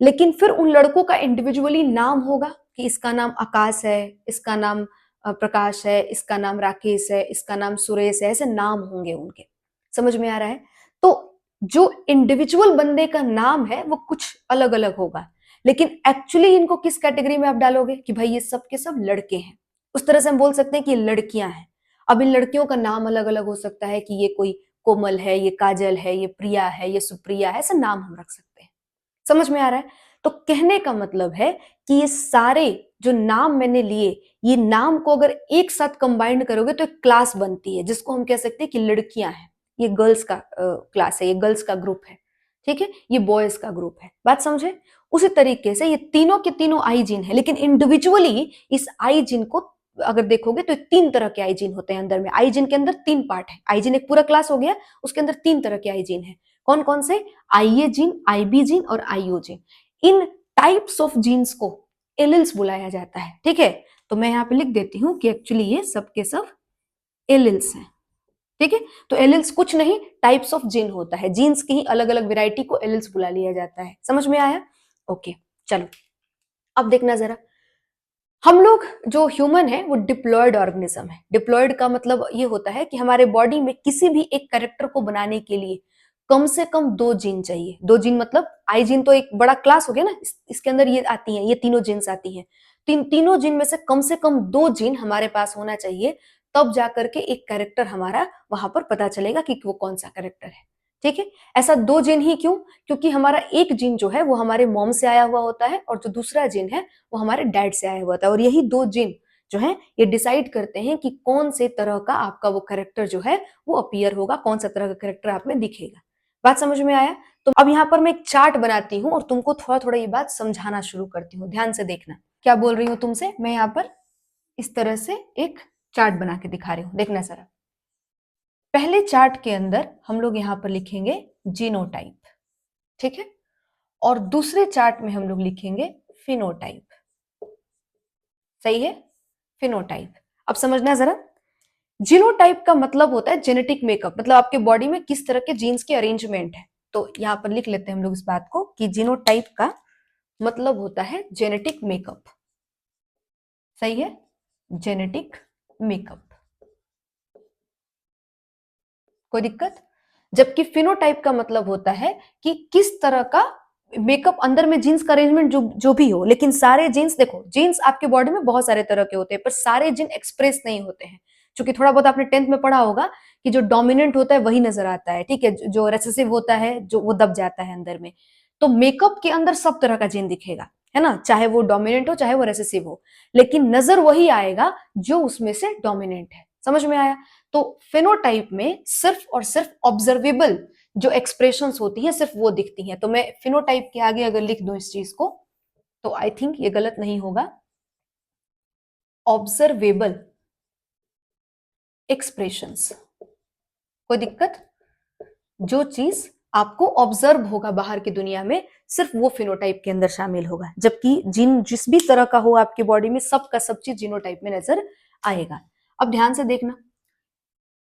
लेकिन फिर उन लड़कों का इंडिविजुअली नाम होगा कि इसका नाम आकाश है, इसका नाम प्रकाश है, इसका नाम राकेश है, इसका नाम सुरेश है, ऐसे नाम होंगे उनके। समझ में आ रहा है? तो जो इंडिविजुअल बंदे का नाम है वो कुछ अलग अलग होगा, लेकिन एक्चुअली इनको किस कैटेगरी में आप डालोगे कि भाई ये सब के सब लड़के हैं। उस तरह से हम बोल सकते हैं कि ये लड़कियां हैं। अब इन लड़कियों का नाम अलग अलग हो सकता है कि ये कोई कोमल है, ये काजल है, ये प्रिया है, ये सुप्रिया है, ऐसे नाम हम रख सकते हैं। समझ में आ रहा है? तो कहने का मतलब है कि ये सारे जो नाम मैंने लिए, ये नाम को अगर एक साथ कंबाइंड करोगे तो एक क्लास बनती है, जिसको हम कह सकते हैं कि लड़कियां हैं। ये गर्ल्स का क्लास है, ये गर्ल्स का ग्रुप है, ठीक है? ये बॉयज का ग्रुप है। बात समझे? उसी तरीके से ये तीनों के तीनों आई जीन है, लेकिन इंडिविजुअली इस आई जीन को अगर देखोगे तो 3 तरह के आई जीन होते हैं अंदर में। आई जीन के अंदर 3 पार्ट है। आई जीन एक पूरा क्लास हो गया, उसके अंदर 3 तरह के आई जीन है। कौन कौन से? आईए जीन, आईबी जीन और आईओ जीन। इन टाइप्स ऑफ जीन्स को एलिल्स बुलाया जाता है, ठीक है? तो मैं यहाँ पे लिख देती हूँ कि एक्चुअली ये सब के सब एलिल्स हैं, ठीक है? तो एलिल्स कुछ नहीं, टाइप्स ऑफ जीन होता है। जीन्स की ही अलग अलग वेराइटी को एलिल्स बुला लिया जाता है। समझ में आया? ओके, चलो अब देखना जरा। हम लोग जो ह्यूमन है वो डिप्लॉयड ऑर्गेनिज्म है। डिप्लॉयड का मतलब ये होता है कि हमारे बॉडी में किसी भी एक कैरेक्टर को बनाने के लिए कम से कम 2 जीन चाहिए। 2 जीन मतलब आई जीन तो एक बड़ा क्लास हो गया ना, इसके अंदर ये आती हैं, ये तीनों जीन्स आती हैं। तीनों जीन में से कम 2 जीन हमारे पास होना चाहिए, तब जाकर के एक कैरेक्टर हमारा वहां पर पता चलेगा कि वो कौन सा कैरेक्टर है, ठीक है? ऐसा 2 जीन ही क्यों? क्योंकि हमारा एक जीन जो है वो हमारे मॉम से आया हुआ होता है, और जो दूसरा जीन है वो हमारे डैड से आया हुआ था। और यही 2 जीन जो है ये डिसाइड करते हैं कि कौन से तरह का आपका वो कैरेक्टर जो है वो अपीयर होगा, कौन सा तरह का कैरेक्टर आप में दिखेगा। बात समझ में आया? तो अब यहाँ पर मैं एक चार्ट बनाती हूँ और तुमको थोड़ा थोड़ा ये बात समझाना शुरू करती हूँ। ध्यान से देखना क्या बोल रही हूँ तुमसे। मैं यहाँ पर इस तरह से एक चार्ट बना के दिखा रही हूँ, देखना जरा। पहले चार्ट के अंदर हम लोग यहाँ पर लिखेंगे जीनोटाइप, ठीक है? और दूसरे चार्ट में हम लोग लिखेंगे फिनोटाइप। सही है? फिनोटाइप। अब समझना जरा। जीनोटाइप का मतलब होता है जेनेटिक मेकअप, मतलब आपके बॉडी में किस तरह के जीन्स के अरेंजमेंट है। तो यहां पर लिख लेते हैं हम लोग इस बात को कि जीनोटाइप का मतलब होता है जेनेटिक मेकअप। सही है? Genetic makeup. कोई दिक्कत? जबकि फिनोटाइप का मतलब होता है कि किस तरह का मेकअप अंदर में जीन्स का अरेंजमेंट जो जो भी हो, लेकिन सारे जीन्स, देखो जीन्स आपके बॉडी में बहुत सारे तरह के होते हैं, पर सारे जीन एक्सप्रेस नहीं होते हैं। क्योंकि थोड़ा बहुत आपने 10th में पढ़ा होगा कि जो डोमिनेंट होता है वही नजर आता है, ठीक है? जो रेसेसिव होता है जो वो दब जाता है अंदर में। तो मेकअप के अंदर सब तरह का जीन दिखेगा, है ना? चाहे वो डोमिनेंट हो चाहे वो रेसेसिव हो, लेकिन नजर वही आएगा जो उसमें से डोमिनेंट है। समझ में आया? तो फिनोटाइप में सिर्फ और सिर्फ ऑब्जर्वेबल जो एक्सप्रेशंस होती हैं सिर्फ वो दिखती हैं। तो मैं फिनोटाइप के आगे अगर लिख दूं इस चीज को, तो आई थिंक ये गलत नहीं होगा। Observable expressions. कोई दिक्कत? जो चीज आपको ऑब्जर्व होगा बाहर की दुनिया में, सिर्फ वो फिनोटाइप के अंदर शामिल होगा। जबकि जिन जिस भी तरह का हो आपकी बॉडी में, सब का सब चीज जीनोटाइप में नजर आएगा। अब ध्यान से देखना,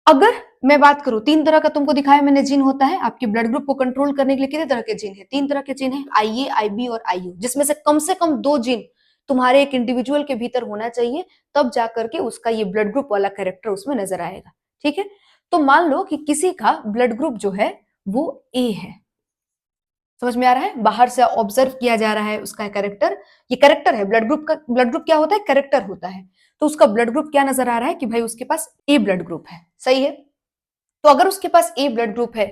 अगर मैं बात करूं 3 तरह का तुमको दिखाया मैंने जीन होता है आपके ब्लड ग्रुप को कंट्रोल करने के लिए। कितने तरह के जीन है? 3 तरह के जीन है, आईए, आईबी और आईयू, जिसमें से कम 2 जीन तुम्हारे एक इंडिविजुअल के भीतर होना चाहिए, तब जाकर के उसका ये ब्लड ग्रुप वाला कैरेक्टर उसमें नजर आएगा, ठीक है? तो मान लो कि किसी का ब्लड ग्रुप जो है वो ए है, समझ में आ रहा है? बाहर से ऑब्जर्व किया जा रहा है उसका कैरेक्टर, ये कैरेक्टर है। ब्लड ग्रुप का, ब्लड ग्रुप क्या होता है? कैरेक्टर होता है। तो उसका ब्लड ग्रुप क्या नजर आ रहा है कि भाई उसके पास ए ब्लड ग्रुप है, सही है। तो अगर उसके पास ए ब्लड ग्रुप है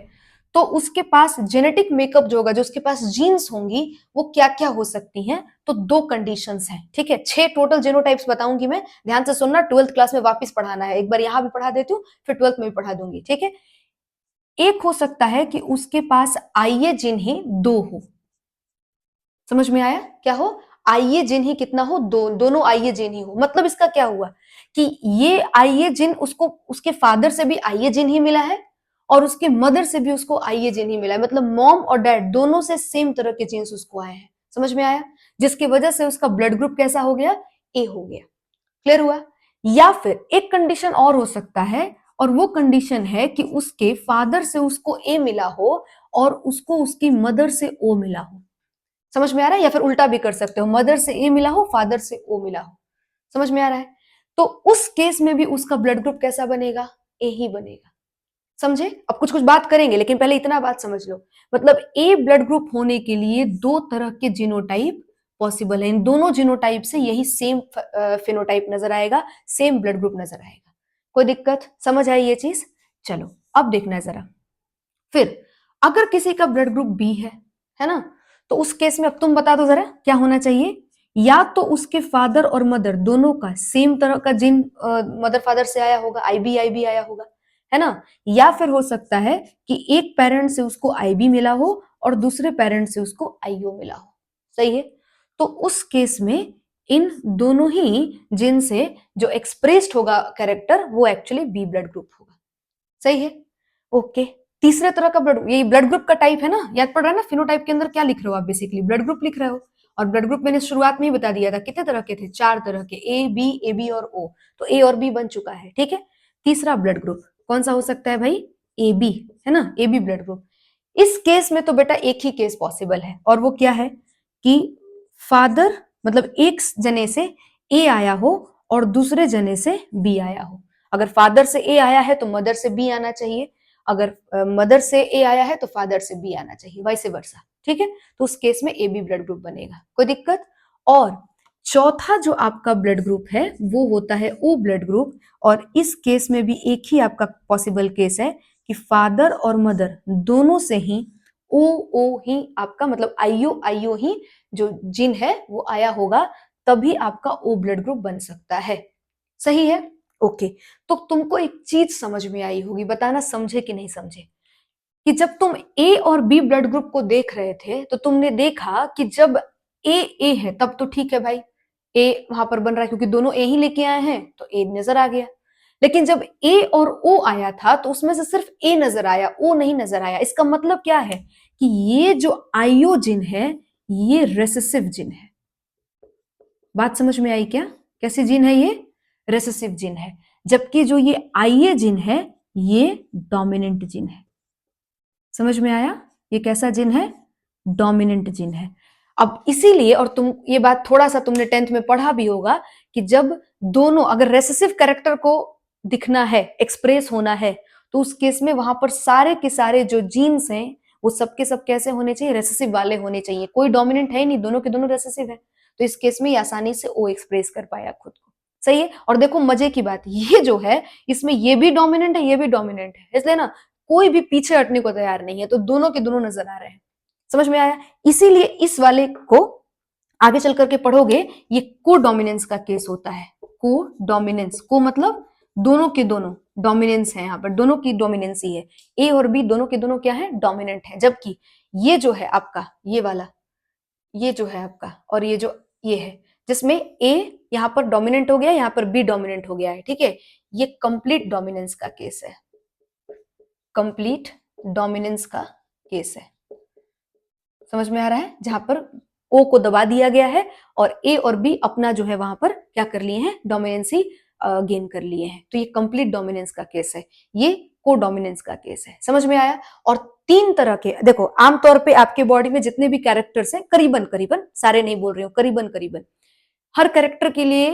तो उसके पास जेनेटिक मेकअप जो होगा, जो उसके पास जीन्स होंगी, वो क्या क्या हो सकती हैं? तो दो कंडीशंस हैं, ठीक है। 6 टोटल जीनोटाइप्स बताऊंगी मैं, ध्यान से सुनना, 12th क्लास में वापस पढ़ाना है। एक बार यहां भी पढ़ा देती हूँ, फिर 12th में भी पढ़ा दूंगी, ठीक है। एक हो सकता है कि उसके पास आईए जीन ही 2 हो। समझ में आया? क्या हो? आईए जीन ही कितना हो? दोनों आईए जीन ही हो। मतलब इसका क्या हुआ कि ये आईए जीन उसको उसके फादर से भी आईए जीन ही मिला है और उसके मदर से भी उसको आईए जीन ही मिला है। मतलब मॉम और डैड दोनों से सेम तरह के जीन्स उसको आए हैं। समझ में आया? जिसकी वजह से उसका ब्लड ग्रुप कैसा हो गया? ए हो गया। क्लियर हुआ? या फिर एक कंडीशन और हो सकता है, और वो कंडीशन है कि उसके फादर से उसको ए मिला हो और उसको उसकी मदर से ओ मिला हो। समझ में आ रहा है? या फिर उल्टा भी कर सकते हो, मदर से ए मिला हो, फादर से ओ मिला हो। समझ में आ रहा है? तो उस केस में भी उसका ब्लड ग्रुप कैसा बनेगा? ए ही बनेगा। समझे? अब कुछ कुछ बात करेंगे, लेकिन पहले इतना बात समझ लो। मतलब ए ब्लड ग्रुप होने के लिए दो तरह के जीनोटाइप पॉसिबल है। इन दोनों जीनोटाइप से यही सेम फिनोटाइप नजर आएगा, सेम ब्लड ग्रुप नजर आएगा। कोई दिक्कत? समझ आई ये चीज? चलो अब देखना है जरा। फिर अगर किसी का ब्लड ग्रुप बी है ना, तो उस केस में अब तुम बता दो जरा क्या होना चाहिए। या तो उसके फादर और मदर दोनों का सेम तरह का जीन मदर फादर से आया होगा, आईबी आईबी आया होगा, है ना। या फिर हो सकता है कि एक पेरेंट से उसको आईबी मिला हो और दूसरे पेरेंट से उसको आईओ मिला हो। सही है। तो उस केस में इन दोनों ही जीन से जो एक्सप्रेस्ड होगा कैरेक्टर, वो एक्चुअली बी ब्लड ग्रुप होगा। सही है। ओके। तीसरे तरह का ब्लड, ये ब्लड ग्रुप का टाइप है ना, याद पड़ रहा है ना। फिनोटाइप के अंदर क्या लिख रहे हो आप? बेसिकली ब्लड ग्रुप लिख रहे हो। और ब्लड ग्रुप मैंने शुरुआत में ही बता दिया था कितने तरह के थे, 4 तरह के, ए बी और ओ। तो ए और बी बन चुका है, ठीक है। तीसरा ब्लड ग्रुप कौन सा हो सकता है भाई? ए बी, है ना, ए बी ब्लड ग्रुप। इस केस में तो बेटा एक ही केस पॉसिबल है, और वो क्या है कि फादर, मतलब एक जने से ए आया हो और दूसरे जने से बी आया हो। अगर फादर से ए आया है तो मदर से बी आना चाहिए, अगर मदर से ए आया है तो फादर से बी आना चाहिए, वैसे वर्सा, ठीक है। तो उस केस में ए बी ब्लड ग्रुप बनेगा। कोई दिक्कत? और चौथा जो आपका ब्लड ग्रुप है वो होता है ओ ब्लड ग्रुप। और इस केस में भी एक ही आपका पॉसिबल केस है कि फादर और मदर दोनों से ही ओ ओ ही आपका, मतलब आईओ आईओ ही जो जीन है वो आया होगा, तभी आपका ओ ब्लड ग्रुप बन सकता है। सही है। ओके। तो तुमको एक चीज समझ में आई होगी, बताना समझे कि नहीं समझे। कि जब तुम ए और बी ब्लड ग्रुप को देख रहे थे तो तुमने देखा कि जब ए है तब तो ठीक है भाई, ए वहां पर बन रहा है क्योंकि दोनों ए ही लेके आए हैं तो ए नजर आ गया। लेकिन जब ए और ओ आया था तो उसमें से सिर्फ ए नजर आया, ओ नहीं नजर आया। इसका मतलब क्या है कि ये जो आईओ जिन है ये रेसेसिव जिन है। बात समझ में आई क्या? कैसी जीन है ये? रेसेसिव जीन है। जबकि जो ये आईए जीन है ये डोमिनेंट जीन है। समझ में आया? ये कैसा जीन है? डोमिनेंट जीन है। अब इसीलिए, और तुम ये बात थोड़ा सा तुमने 10th में पढ़ा भी होगा कि जब दोनों, अगर रेसेसिव कैरेक्टर को दिखना है, एक्सप्रेस होना है, तो उस केस में वहां पर सारे के सारे जो जीन्स हैं वो सबके सब कैसे होने चाहिए? रेसेसिव वाले होने चाहिए। कोई डोमिनेंट है नहीं, दोनों के दोनों रेसेसिव है। तो इस केस में ये आसानी से ओ एक्सप्रेस कर पाया खुद को। सही है। और देखो मजे की बात ये जो है, इसमें ये भी डोमिनेंट है, ये भी डोमिनेंट है, इसलिए ना कोई भी पीछे हटने को तैयार नहीं है। तो दोनों के दोनों नजर आ रहे हैं। समझ में आया? इसीलिए इस वाले को आगे चल करके पढ़ोगे, ये को डोमिनेंस का केस होता है। को डोमिनेंस, को मतलब दोनों के दोनों डोमिनेंस है, यहाँ पर दोनों की डोमिनेंस ही है। ए और बी दोनों के दोनों क्या है? डोमिनेंट है। जबकि ये जो है आपका, ये वाला, ये जो है आपका, और ये जो ये है, जिसमें ए यहाँ पर डोमिनेंट हो गया, यहाँ पर बी डोमिनेंट हो गया है, ठीक है। ये कंप्लीट डोमिनेंस का केस है, कंप्लीट डोमिनेंस का केस है। समझ में आ रहा है? जहां पर ओ को दबा दिया गया है और ए और बी अपना जो है वहां पर क्या कर लिए हैं? डोमिनेंसी गेन कर लिए हैं। तो ये कंप्लीट डोमिनेंस का केस है, ये को डोमिनेंस का केस है। समझ में आया? और 3 तरह के, देखो आमतौर पे आपके बॉडी में जितने भी कैरेक्टर्स हैं, करीबन करीबन, सारे नहीं बोल रही हूँ, करीबन करीबन हर कैरेक्टर के लिए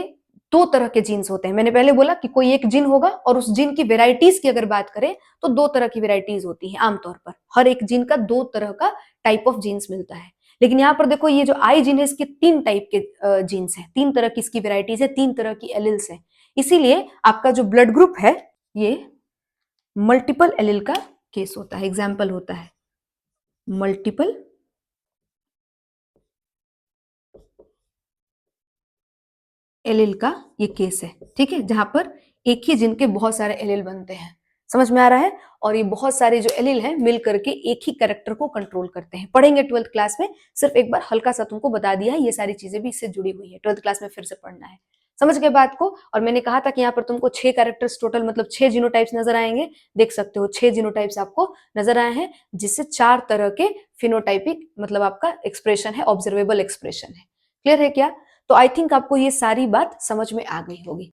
दो तरह के जीन्स होते हैं। मैंने पहले बोला कि कोई एक जीन होगा और उस जीन की वेराइटीज की अगर बात करें तो दो तरह की वेराइटीज होती हैं आमतौर पर। हर एक जीन का दो तरह का टाइप ऑफ जीन्स मिलता है। लेकिन यहाँ पर देखो ये जो आई जीन है इसके तीन टाइप के जीन्स हैं, तीन तरह की इसकी वेराइटीज है, तीन तरह की एलिल्स है। इसीलिए आपका जो ब्लड ग्रुप है ये मल्टीपल एलिल का केस होता है, एग्जाम्पल होता है मल्टीपल एलिल का ये केस है। ठीक है, जहां पर एक ही जीन के बहुत सारे एलिल बनते हैं। समझ में आ रहा है? और ये बहुत सारे जो एलिल हैं मिल करके एक ही कैरेक्टर को कंट्रोल करते हैं। पढ़ेंगे 12th क्लास में, सिर्फ एक बार हल्का सा तुमको बता दिया है, ये सारी चीजें भी इससे जुड़ी हुई है। 12th क्लास में फिर से पढ़ना है। समझ गए बात को? और मैंने कहा था कि यहाँ पर तुमको 6 कैरेक्टर्स टोटल मतलब 6 जीनोटाइप्स नजर आएंगे। देख सकते हो 6 जीनोटाइप्स आपको नजर आए हैं, जिससे 4 तरह के फिनोटाइपिक मतलब आपका एक्सप्रेशन है, ऑब्जर्वेबल एक्सप्रेशन है। क्लियर है क्या? तो आई थिंक आपको ये सारी बात समझ में आ गई होगी।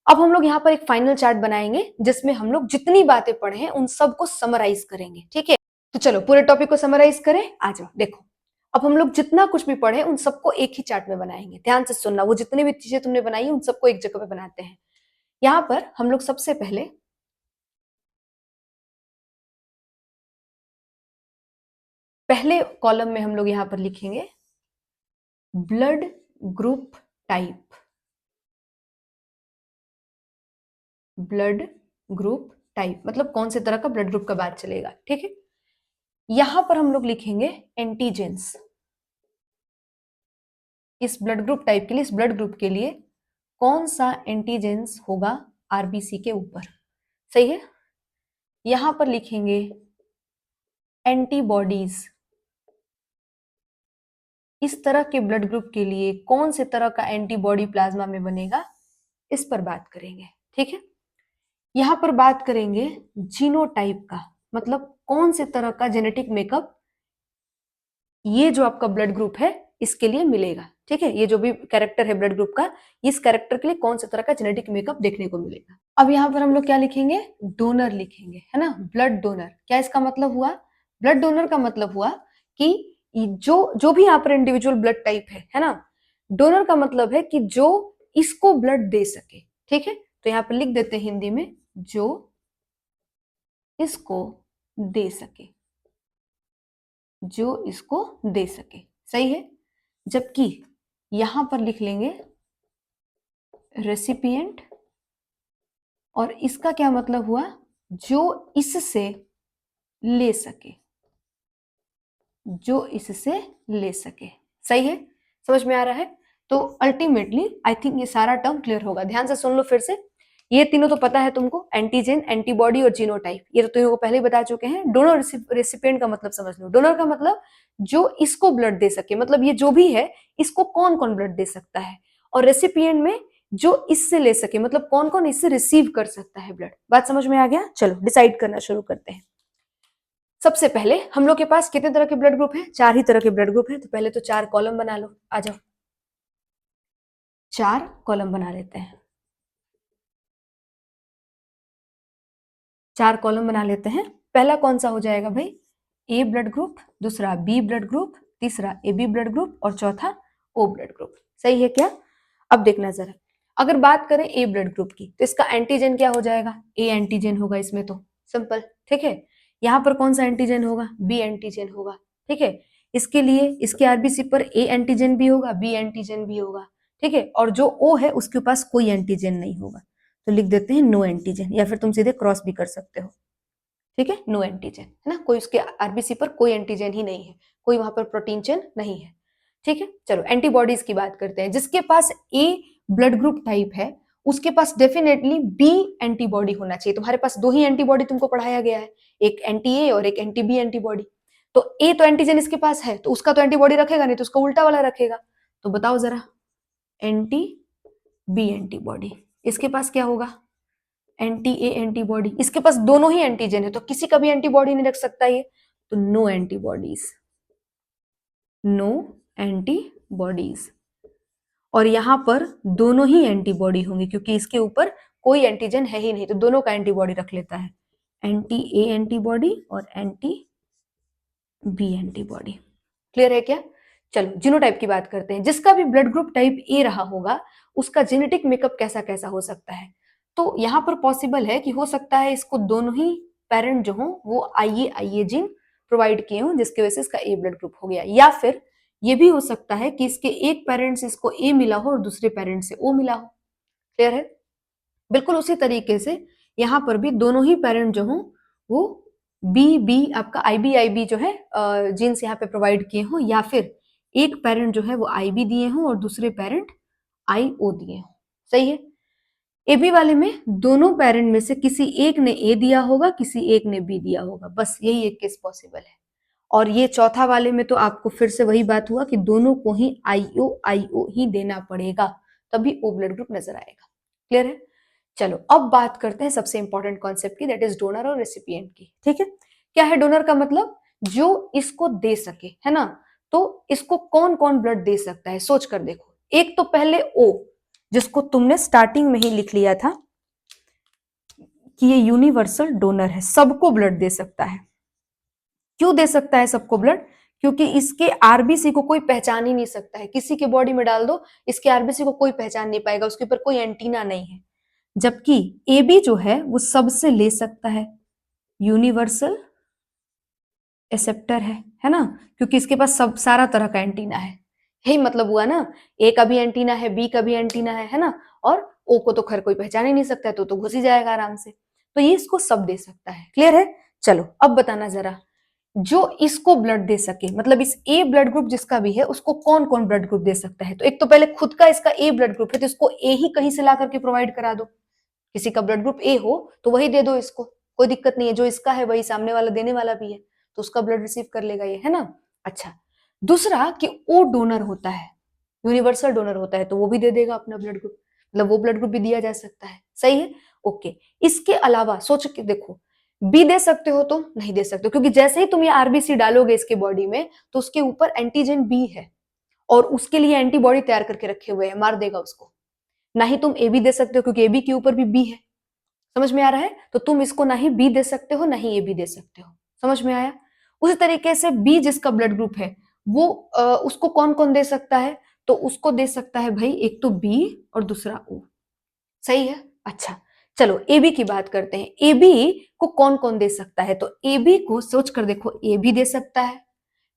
अब हम लोग यहाँ पर एक फाइनल चार्ट बनाएंगे जिसमें हम लोग जितनी बातें पढ़े हैं उन सबको समराइज करेंगे। ठीक है, तो चलो पूरे टॉपिक को समराइज करें। आ जाओ, देखो अब हम लोग जितना कुछ भी पढ़े उन सबको एक ही चार्ट में बनाएंगे। ध्यान से सुनना, वो जितनी भी चीजें तुमने बनाई है उन सबको एक जगह पे बनाते हैं। यहाँ पर हम लोग सबसे पहले कॉलम में हम लोग यहाँ पर लिखेंगे blood group type. Blood group type मतलब कौन से तरह का ब्लड ग्रुप का बात चलेगा। ठीक है, यहां पर हम लोग लिखेंगे एंटीजेंस। इस ब्लड ग्रुप टाइप के लिए, इस ब्लड ग्रुप के लिए कौन सा एंटीजेंस होगा आरबीसी के ऊपर। सही है, यहां पर लिखेंगे एंटीबॉडीज। इस तरह के ब्लड ग्रुप के लिए कौन से तरह का एंटीबॉडी प्लाज्मा में बनेगा, इस पर बात करेंगे। ठीक है, यहां पर बात करेंगे जीनोटाइप का, मतलब कौन से तरह का जेनेटिक मेकअप ये जो आपका ब्लड ग्रुप है इसके लिए मिलेगा। ठीक है, ये जो भी कैरेक्टर है ब्लड ग्रुप का, इस कैरेक्टर के लिए कौन सा तरह का जेनेटिक मेकअप देखने को मिलेगा। अब यहाँ पर हम लोग क्या लिखेंगे, डोनर लिखेंगे, है ना। ब्लड डोनर, क्या इसका मतलब हुआ? ब्लड डोनर का मतलब हुआ कि जो जो भी यहाँ पर इंडिविजुअल ब्लड टाइप है ना, डोनर का मतलब है कि जो इसको ब्लड दे सके। ठीक है, तो यहाँ पर लिख देते हैं हिंदी में, जो इसको दे सके, जो इसको दे सके। सही है, जबकि यहां पर लिख लेंगे रेसिपिएंट, और इसका क्या मतलब हुआ, जो इससे ले सके, जो इससे ले सके। सही है, समझ में आ रहा है? तो अल्टीमेटली आई थिंक ये सारा टर्म क्लियर होगा। ध्यान से सुन लो फिर से, ये तीनों तो पता है तुमको, एंटीजन, एंटीबॉडी और जीनोटाइप, ये तो तुमको पहले ही बता चुके हैं। डोनर रेसिपिएंट का मतलब समझ लो। डोनर का मतलब जो इसको ब्लड दे सके, मतलब ये जो भी है इसको कौन कौन ब्लड दे सकता है। और रेसिपिएंट में जो इससे ले सके, मतलब कौन कौन इससे रिसीव कर सकता है ब्लड। बात समझ में आ गया? चलो डिसाइड करना शुरू करते हैं। सबसे पहले हम लोग के पास कितने तरह के ब्लड ग्रुप हैं? 4 ही तरह के ब्लड ग्रुप हैं। तो पहले तो 4 कॉलम बना लो, आ जाओ 4 कॉलम बना लेते हैं। 4 कॉलम बना लेते हैं। पहला कौन सा हो जाएगा भाई? ए ब्लड ग्रुप, दूसरा बी ब्लड ग्रुप, तीसरा ए बी ब्लड ग्रुप और चौथा ओ ब्लड ग्रुप। सही है क्या? अब देखना जरा, अगर बात करें ए ब्लड ग्रुप की तो इसका एंटीजन क्या हो जाएगा? ए एंटीजन होगा इसमें, तो सिंपल। ठीक है, यहाँ पर कौन सा एंटीजन होगा? बी एंटीजन होगा। ठीक है, इसके लिए इसके आरबीसी पर ए एंटीजन भी होगा, बी एंटीजन भी होगा। ठीक है, और जो ओ है उसके पास कोई एंटीजन नहीं होगा, तो लिख देते हैं नो एंटीजन, या फिर तुम सीधे क्रॉस भी कर सकते हो। ठीक है, नो एंटीजन है ना, कोई उसके आरबीसी पर कोई एंटीजन ही नहीं है, कोई वहां पर प्रोटीन चेन नहीं है। ठीक है, चलो एंटीबॉडीज की बात करते हैं। जिसके पास ए ब्लड ग्रुप टाइप है उसके पास डेफिनेटली बी एंटीबॉडी होना चाहिए। तुम्हारे पास दो ही एंटीबॉडी तुमको पढ़ाया गया है, एक एंटी ए और एक एंटी बी एंटीबॉडी। तो ए तो एंटीजन इसके पास है तो उसका तो एंटीबॉडी रखेगा नहीं, तो उसका उल्टा वाला रखेगा। तो बताओ जरा, एंटी बी एंटीबॉडी, इसके पास क्या होगा? एंटी ए एंटीबॉडी, इसके पास दोनों ही एंटीजन है तो किसी का भी एंटीबॉडी नहीं रख सकता ये, तो नो एंटीबॉडीज, नो एंटीबॉडीज। और यहां पर दोनों ही एंटीबॉडी होंगी क्योंकि इसके ऊपर कोई एंटीजन है ही नहीं, तो दोनों का एंटीबॉडी रख लेता है, एंटी ए एंटीबॉडी और एंटी बी एंटीबॉडी। क्लियर है क्या? चलो जीनोटाइप की बात करते हैं। जिसका भी ब्लड ग्रुप टाइप ए रहा होगा उसका जेनेटिक मेकअप कैसा कैसा हो सकता है। तो यहाँ पर पॉसिबल है कि हो सकता है इसको दोनों ही पेरेंट जो हो वो आईए जीन प्रोवाइड किए हों, जिसकी वजह से इसका ए ब्लड ग्रुप हो गया। या फिर ये भी हो सकता है कि इसके एक पेरेंट से इसको ए मिला हो और दूसरे पेरेंट से ओ मिला हो। क्लियर है। बिल्कुल उसी तरीके से यहाँ पर भी दोनों ही पेरेंट जो हों वो बी आपका आईबी जो है जीन्स यहाँ पे प्रोवाइड किए हों, या फिर एक पेरेंट जो है वो आईबी दिए हों और दूसरे पेरेंट आईओ दिए हों। सही है। एबी वाले में दोनों पेरेंट में से किसी एक ने ए दिया होगा, किसी एक ने बी दिया होगा, बस यही एक केस पॉसिबल है। और ये चौथा वाले में तो आपको फिर से वही बात हुआ कि दोनों को ही आईओ ही देना पड़ेगा, तभी ओ ब्लड ग्रुप नजर आएगा। क्लियर है। चलो अब बात करते हैं सबसे इंपॉर्टेंट कॉन्सेप्ट की, दैट इज डोनर और रेसिपिएंट की। ठीक है। क्या है डोनर का मतलब? जो इसको दे सके, है ना। तो इसको कौन कौन ब्लड दे सकता है सोच कर देखो। एक तो पहले ओ, जिसको तुमने स्टार्टिंग में ही लिख लिया था कि ये यूनिवर्सल डोनर है, सबको ब्लड दे सकता है। क्यों दे सकता है सबको ब्लड? क्योंकि इसके आरबीसी को कोई पहचान ही नहीं सकता है। किसी के बॉडी में डाल दो, इसके आरबीसी को कोई पहचान नहीं पाएगा, उसके ऊपर कोई एंटीना नहीं है। जबकि एबी जो है वो सबसे ले सकता है, यूनिवर्सल एक्सेप्टर है ना, क्योंकि इसके पास सब सारा तरह का एंटीना है। यही मतलब हुआ ना, ए का भी एंटीना है, बी का भी एंटीना है ना, और ओ को तो खैर कोई पहचान ही नहीं सकता है, तो घुस ही जाएगा आराम से। तो ये इसको सब दे सकता है। क्लियर है। चलो अब बताना जरा, जो इसको ब्लड दे सके, मतलब इस ए ब्लड ग्रुप जिसका भी है उसको कौन कौन ब्लड ग्रुप दे सकता है। तो एक तो पहले खुद का इसका ए ब्लड ग्रुप है तो इसको ए ही कहीं से ला करके प्रोवाइड करा दो। किसी का ब्लड ग्रुप ए हो तो वही दे दो इसको, कोई दिक्कत नहीं है। जो इसका है वही सामने वाला देने वाला भी है, तो उसका ब्लड रिसीव कर लेगा ये, है ना। अच्छा, दूसरा कि ओ डोनर होता है, यूनिवर्सल डोनर होता है, तो वो भी दे देगा अपना ब्लड ग्रुप, मतलब वो ब्लड ग्रुप भी दिया जा सकता है। सही है। ओके। इसके अलावा सोच के देखो, बी दे सकते हो तो नहीं दे सकते हो, क्योंकि जैसे ही तुम ये आरबीसी डालोगे इसके बॉडी में तो उसके ऊपर एंटीजन बी है और उसके लिए एंटीबॉडी तैयार करके रखे हुए हैं, मार देगा उसको। ना ही तुम ए बी दे सकते हो क्योंकि ए बी के ऊपर भी बी है। समझ में आ रहा है। तो तुम इसको ना ही बी दे सकते हो ना ही ए बी दे सकते हो। समझ में आया। उसी तरीके से बी जिसका ब्लड ग्रुप है वो उसको कौन कौन दे सकता है, तो उसको दे सकता है भाई एक तो बी और दूसरा ओ। सही है। अच्छा, चलो ए बी की बात करते हैं। ए बी को कौन कौन दे सकता है, तो ए बी को सोच कर देखो, ए भी दे सकता है,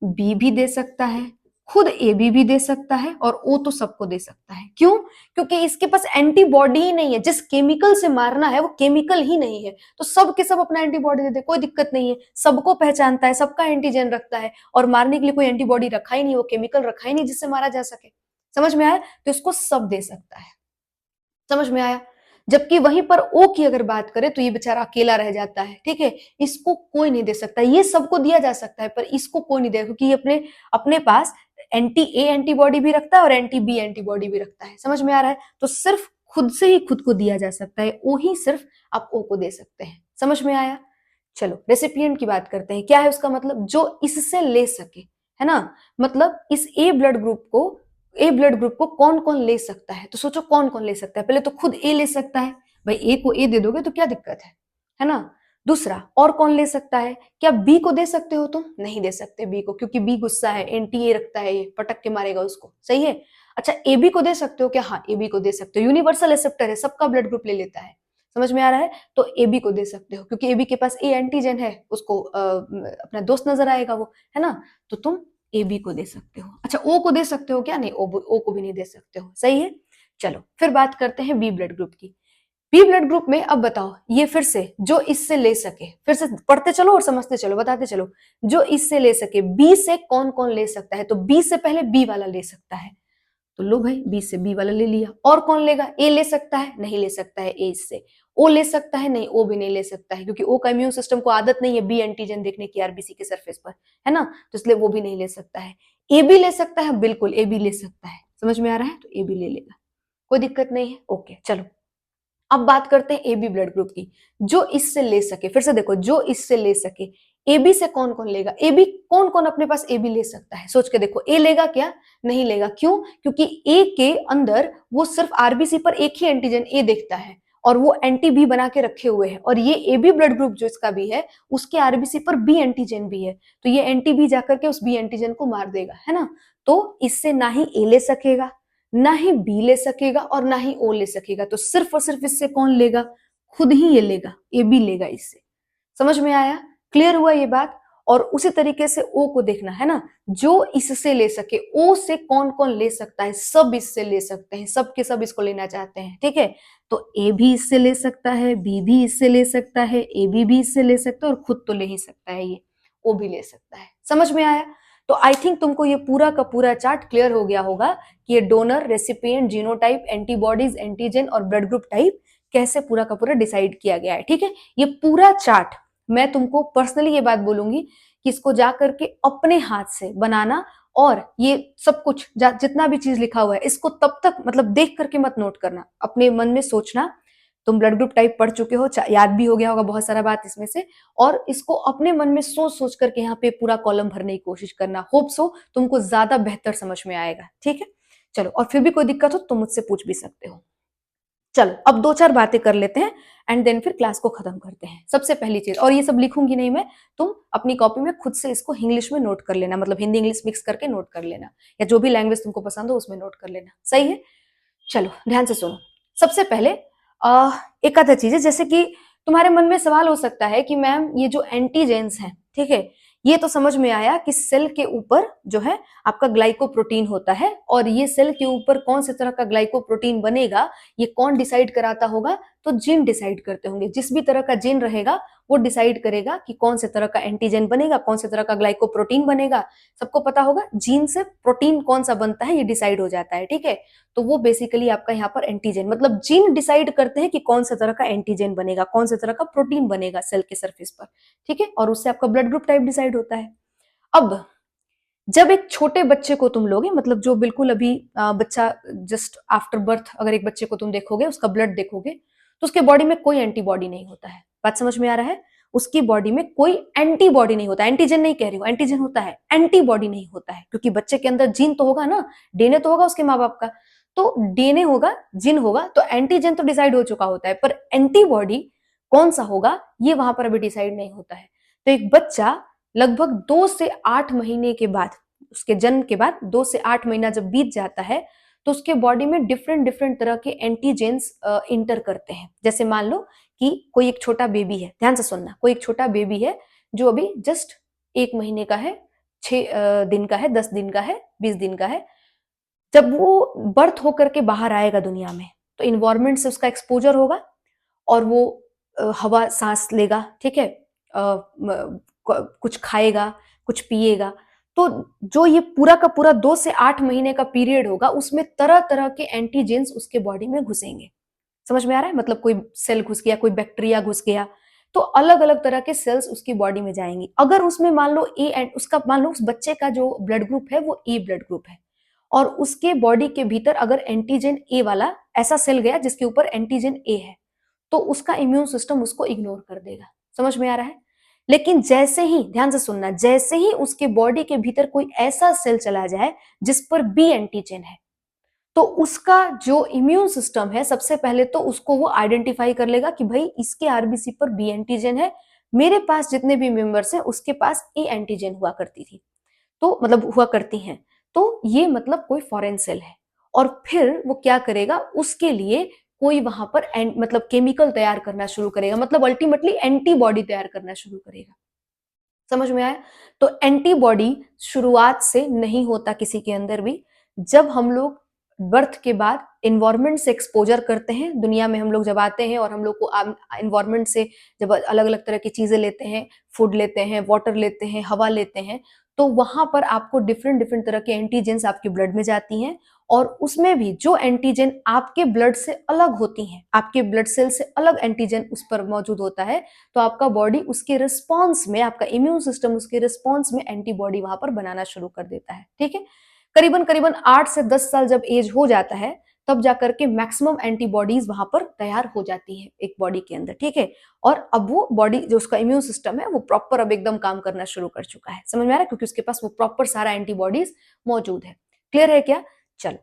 बी भी दे सकता है, खुद ए बी भी दे सकता है, और ओ तो सबको दे सकता है। क्यों? क्योंकि इसके पास एंटीबॉडी ही नहीं है, जिस केमिकल से मारना है वो केमिकल ही नहीं है, तो सब के सब अपना एंटीबॉडी दे दे, कोई दिक्कत नहीं है। सबको पहचानता है, सबका एंटीजन रखता है, और मारने के लिए कोई एंटीबॉडी रखा ही नहीं, वो केमिकल रखा ही नहीं जिससे मारा जा सके। समझ में आया। तो इसको सब दे सकता है। समझ में आया। जबकि वहीं पर ओ की अगर बात करें तो ये बेचारा अकेला रह जाता है। ठीक है। इसको कोई नहीं दे सकता, ये सबको दिया जा सकता है पर इसको कोई नहीं देगा, क्योंकि ये अपने अपने पास एंटी ए एंटीबॉडी भी रखता है और एंटी बी एंटीबॉडी भी रखता है। समझ में आ रहा है। तो सिर्फ खुद से ही खुद को दिया जा सकता है, ओ ही सिर्फ आप ओ को दे सकते हैं। समझ में आया। चलो रेसिपिएंट की बात करते हैं। क्या है उसका मतलब? जो इससे ले सके, है ना। मतलब इस ए ब्लड ग्रुप को कौन कौन ले सकता है, तो सोचो कौन कौन ले सकता है। पहले तो खुद ए ले सकता है, भाई ए को ए दे दोगे तो क्या दिक्कत है ना। दूसरा, और कौन ले सकता है? क्या बी को दे सकते हो? तुम नहीं दे सकते बी को, क्योंकि बी गुस्सा है, एंटी ए रखता है, ये पटक के मारेगा उसको। सही है। अच्छा, ए बी को दे सकते हो क्या? हाँ, ए बी को दे सकते हो, यूनिवर्सल एक्सेप्टर है, सबका ब्लड ग्रुप ले लेता है। समझ में आ रहा है। तो ए बी को दे सकते हो, क्योंकि ए बी के पास ए एंटीजन है, उसको अपना दोस्त नजर आएगा वो, है ना। तो तुम ए बी को दे सकते हो। अच्छा, ओ को दे सकते हो क्या? नहीं, ओ को भी नहीं दे सकते हो। सही है। चलो फिर बात करते हैं बी ब्लड ग्रुप की। बी ब्लड ग्रुप में अब बताओ, ये फिर से जो इससे ले सके, फिर से पढ़ते चलो और समझते चलो, बताते चलो। जो इससे ले सके, बी से कौन कौन ले सकता है, तो बी से पहले बी वाला ले सकता है, तो लो भाई बी से बी वाला ले लिया। और कौन लेगा? ए ले सकता है? नहीं ले सकता है ए इससे। ओ ले सकता है? नहीं, ओ भी नहीं ले सकता है, क्योंकि ओ का इम्यून सिस्टम को आदत नहीं है बी एंटीजन देखने की आरबीसी के सरफेस पर, है ना, तो इसलिए वो भी नहीं ले सकता है। ए भी ले सकता है, बिल्कुल ए भी ले सकता है। समझ में आ रहा है। तो ए भी ले लेगा, कोई दिक्कत नहीं है। ओके चलो अब बात करते हैं ए बी ब्लड ग्रुप की। जो इससे ले सके, फिर से देखो, जो इससे ले सके, ए बी से कौन कौन लेगा? ए बी कौन कौन अपने पास ए बी ले सकता है, सोच के देखो। ए लेगा क्या? नहीं लेगा। क्यों? क्योंकि ए के अंदर वो सिर्फ आरबीसी पर एक ही एंटीजन ए देखता है, और वो एंटी बी बना के रखे हुए हैं, और ये ए बी ब्लड ग्रुप जो इसका भी है उसके आरबीसी पर बी एंटीजन भी है, तो ये एंटी बी जाकर के उस बी एंटीजन को मार देगा, है ना। तो इससे ना ही ए ले सकेगा, ना ही बी ले सकेगा और ना ही ओ ले सकेगा। तो सिर्फ और सिर्फ इससे कौन लेगा? खुद ही ये लेगा, ए बी लेगा इससे। समझ में आया? क्लियर हुआ ये बात? और उसी तरीके से ओ को देखना है ना, जो इससे ले सके। ओ से कौन कौन ले सकता है? सब इससे ले सकते हैं, सब के सब इसको लेना चाहते हैं, ठीक है। तो ए भी इससे ले सकता है, बी भी इससे ले सकता है, ए बी भी इससे ले सकता है और खुद तो ले ही सकता है ये, ओ भी ले सकता है। समझ में आया? तो आई थिंक तुमको ये पूरा का पूरा चार्ट क्लियर हो गया होगा कि ये donor, recipient, genotype, antibodies, antigen और ब्लड ग्रुप टाइप कैसे पूरा का पूरा डिसाइड किया गया है, ठीक है। ये पूरा चार्ट मैं तुमको पर्सनली ये बात बोलूंगी कि इसको जा करके अपने हाथ से बनाना, और ये सब कुछ जितना भी चीज लिखा हुआ है इसको तब तक मतलब देख करके मत नोट करना, अपने मन में सोचना। तुम ब्लड ग्रुप टाइप पढ़ चुके हो, याद भी हो गया होगा बहुत सारा बात इसमें से, और इसको अपने मन में सोच सोच करके यहाँ पे पूरा कॉलम भरने की कोशिश करना। होप सो तुमको ज्यादा बेहतर समझ में आएगा, ठीक है। चलो, और फिर भी कोई दिक्कत हो तो मुझसे पूछ भी सकते हो। चलो, अब दो चार बातें कर लेते हैं एंड देन फिर क्लास को खत्म करते हैं। सबसे पहली चीज, और ये सब लिखूंगी नहीं मैं, तुम अपनी कॉपी में खुद से इसको इंग्लिश में नोट कर लेना, मतलब हिंदी इंग्लिश मिक्स करके नोट कर लेना, या जो भी लैंग्वेज तुमको पसंद हो उसमें नोट कर लेना, सही है। चलो ध्यान से सुनो। सबसे पहले एक आधा चीज है, जैसे कि तुम्हारे मन में सवाल हो सकता है कि मैम ये जो एंटीजेंस हैं, ठीक है, ये तो समझ में आया कि सेल के ऊपर जो है आपका ग्लाइकोप्रोटीन होता है, और ये सेल के ऊपर कौन से तरह का ग्लाइकोप्रोटीन बनेगा ये कौन डिसाइड कराता होगा? तो जीन डिसाइड करते होंगे। जिस भी तरह का जीन रहेगा वो डिसाइड करेगा कि कौन से तरह का एंटीजन बनेगा, कौन से तरह का ग्लाइकोप्रोटीन बनेगा। सबको पता होगा जीन से प्रोटीन कौन सा बनता है ये डिसाइड हो जाता है, ठीक है। तो वो बेसिकली आपका यहाँ पर एंटीजन, मतलब जीन डिसाइड करते हैं कि कौन सा तरह का एंटीजन बनेगा, कौन से तरह का प्रोटीन बनेगा सेल के सरफेस पर, ठीक है। और उससे आपका ब्लड ग्रुप टाइप डिसाइड होता है। अब जब एक छोटे बच्चे को तुम लोगे, मतलब जो बिल्कुल अभी बच्चा जस्ट आफ्टर बर्थ, अगर एक बच्चे को तुम देखोगे, उसका ब्लड देखोगे, तो उसके बॉडी में कोई एंटीबॉडी नहीं होता है। बात समझ में आ रहा है? उसकी बॉडी में कोई एंटीबॉडी नहीं होता, एंटीजन नहीं कह रही हूँ, एंटीजन होता है, एंटीबॉडी नहीं होता है, क्योंकि बच्चे के अंदर जीन तो होगा ना, डीएनए तो होगा उसके माँ बाप का, तो डीएनए होगा, जीन होगा, तो एंटीजन तो डिसाइड हो चुका होता है, पर एंटीबॉडी कौन सा होगा ये वहां पर अभी डिसाइड नहीं होता है। तो एक बच्चा लगभग 2 से 8 महीने के बाद, उसके जन्म के बाद 2 से 8 महीना जब बीत जाता है, तो उसके बॉडी में डिफरेंट डिफरेंट तरह के एंटीजेंस इंटर करते हैं। जैसे मान लो कि कोई एक छोटा बेबी है, ध्यान से सुनना, कोई एक छोटा बेबी है जो अभी जस्ट 1 महीने का है, 6 दिन का है, 10 दिन का है, 20 दिन का है। जब वो बर्थ होकर के बाहर आएगा दुनिया में, तो इन्वायरमेंट से उसका एक्सपोजर होगा, और वो हवा सांस लेगा, ठीक है, कुछ खाएगा, कुछ पिएगा। तो जो ये पूरा का पूरा 2 से 8 महीने का पीरियड होगा, उसमें तरह तरह के एंटीजेंस उसके बॉडी में घुसेंगे। समझ में आ रहा है? मतलब कोई सेल घुस गया, कोई बैक्टीरिया घुस गया, तो अलग अलग तरह के सेल्स उसकी बॉडी में जाएंगी। अगर उसमें मान लो ए एंड उसका, मान लो उस बच्चे का जो ब्लड ग्रुप है वो ए ब्लड ग्रुप है, और उसके बॉडी के भीतर अगर एंटीजन ए वाला ऐसा सेल गया जिसके ऊपर एंटीजन ए है, तो उसका इम्यून सिस्टम उसको इग्नोर कर देगा। समझ में आ रहा है? लेकिन जैसे ही, ध्यान से सुनना, जैसे ही उसके बॉडी के भीतर कोई ऐसा सेल चला जाए जिस पर बी एंटीजन है, तो उसका जो इम्यून सिस्टम है सबसे पहले तो उसको वो आइडेंटिफाई कर लेगा कि भाई इसके आरबीसी पर बी एंटीजन है, मेरे पास जितने भी मेंबर्स हैं उसके पास ए एंटीजन हुआ करती थी, तो मतलब हुआ करती हैं, तो ये मतलब कोई फॉरेन सेल है। और फिर वो क्या करेगा, उसके लिए कोई वहां पर मतलब केमिकल तैयार करना शुरू करेगा, मतलब अल्टीमेटली एंटीबॉडी तैयार करना शुरू करेगा। समझ में आया? तो एंटीबॉडी शुरुआत से नहीं होता किसी के अंदर भी। जब हम लोग बर्थ के बाद इन्वायरमेंट से एक्सपोजर करते हैं, दुनिया में हम लोग जब आते हैं और हम लोग को इन्वायरमेंट से जब अलग अलग तरह की चीजें लेते हैं, फूड लेते हैं, वाटर लेते हैं, हवा लेते हैं, तो वहां पर आपको डिफरेंट डिफरेंट तरह के एंटीजेंस आपके ब्लड में जाती हैं, और उसमें भी जो एंटीजन आपके ब्लड से अलग होती हैं, आपके ब्लड सेल से अलग एंटीजन उस पर मौजूद होता है, तो आपका बॉडी उसके रिस्पॉन्स में, आपका इम्यून सिस्टम उसके रिस्पॉन्स में एंटीबॉडी वहां पर बनाना शुरू कर देता है, ठीक है। करीबन करीबन 8 से 10 साल जब एज हो जाता है, तब जाकर के मैक्सिमम एंटीबॉडीज वहां पर तैयार हो जाती है एक बॉडी के अंदर, ठीक है। और अब वो बॉडी, जो उसका इम्यून सिस्टम है, वो प्रॉपर अब एकदम काम करना शुरू कर चुका है। समझ में आ रहा है? क्योंकि उसके पास वो प्रॉपर सारा एंटीबॉडीज मौजूद है। क्लियर है क्या? चलो,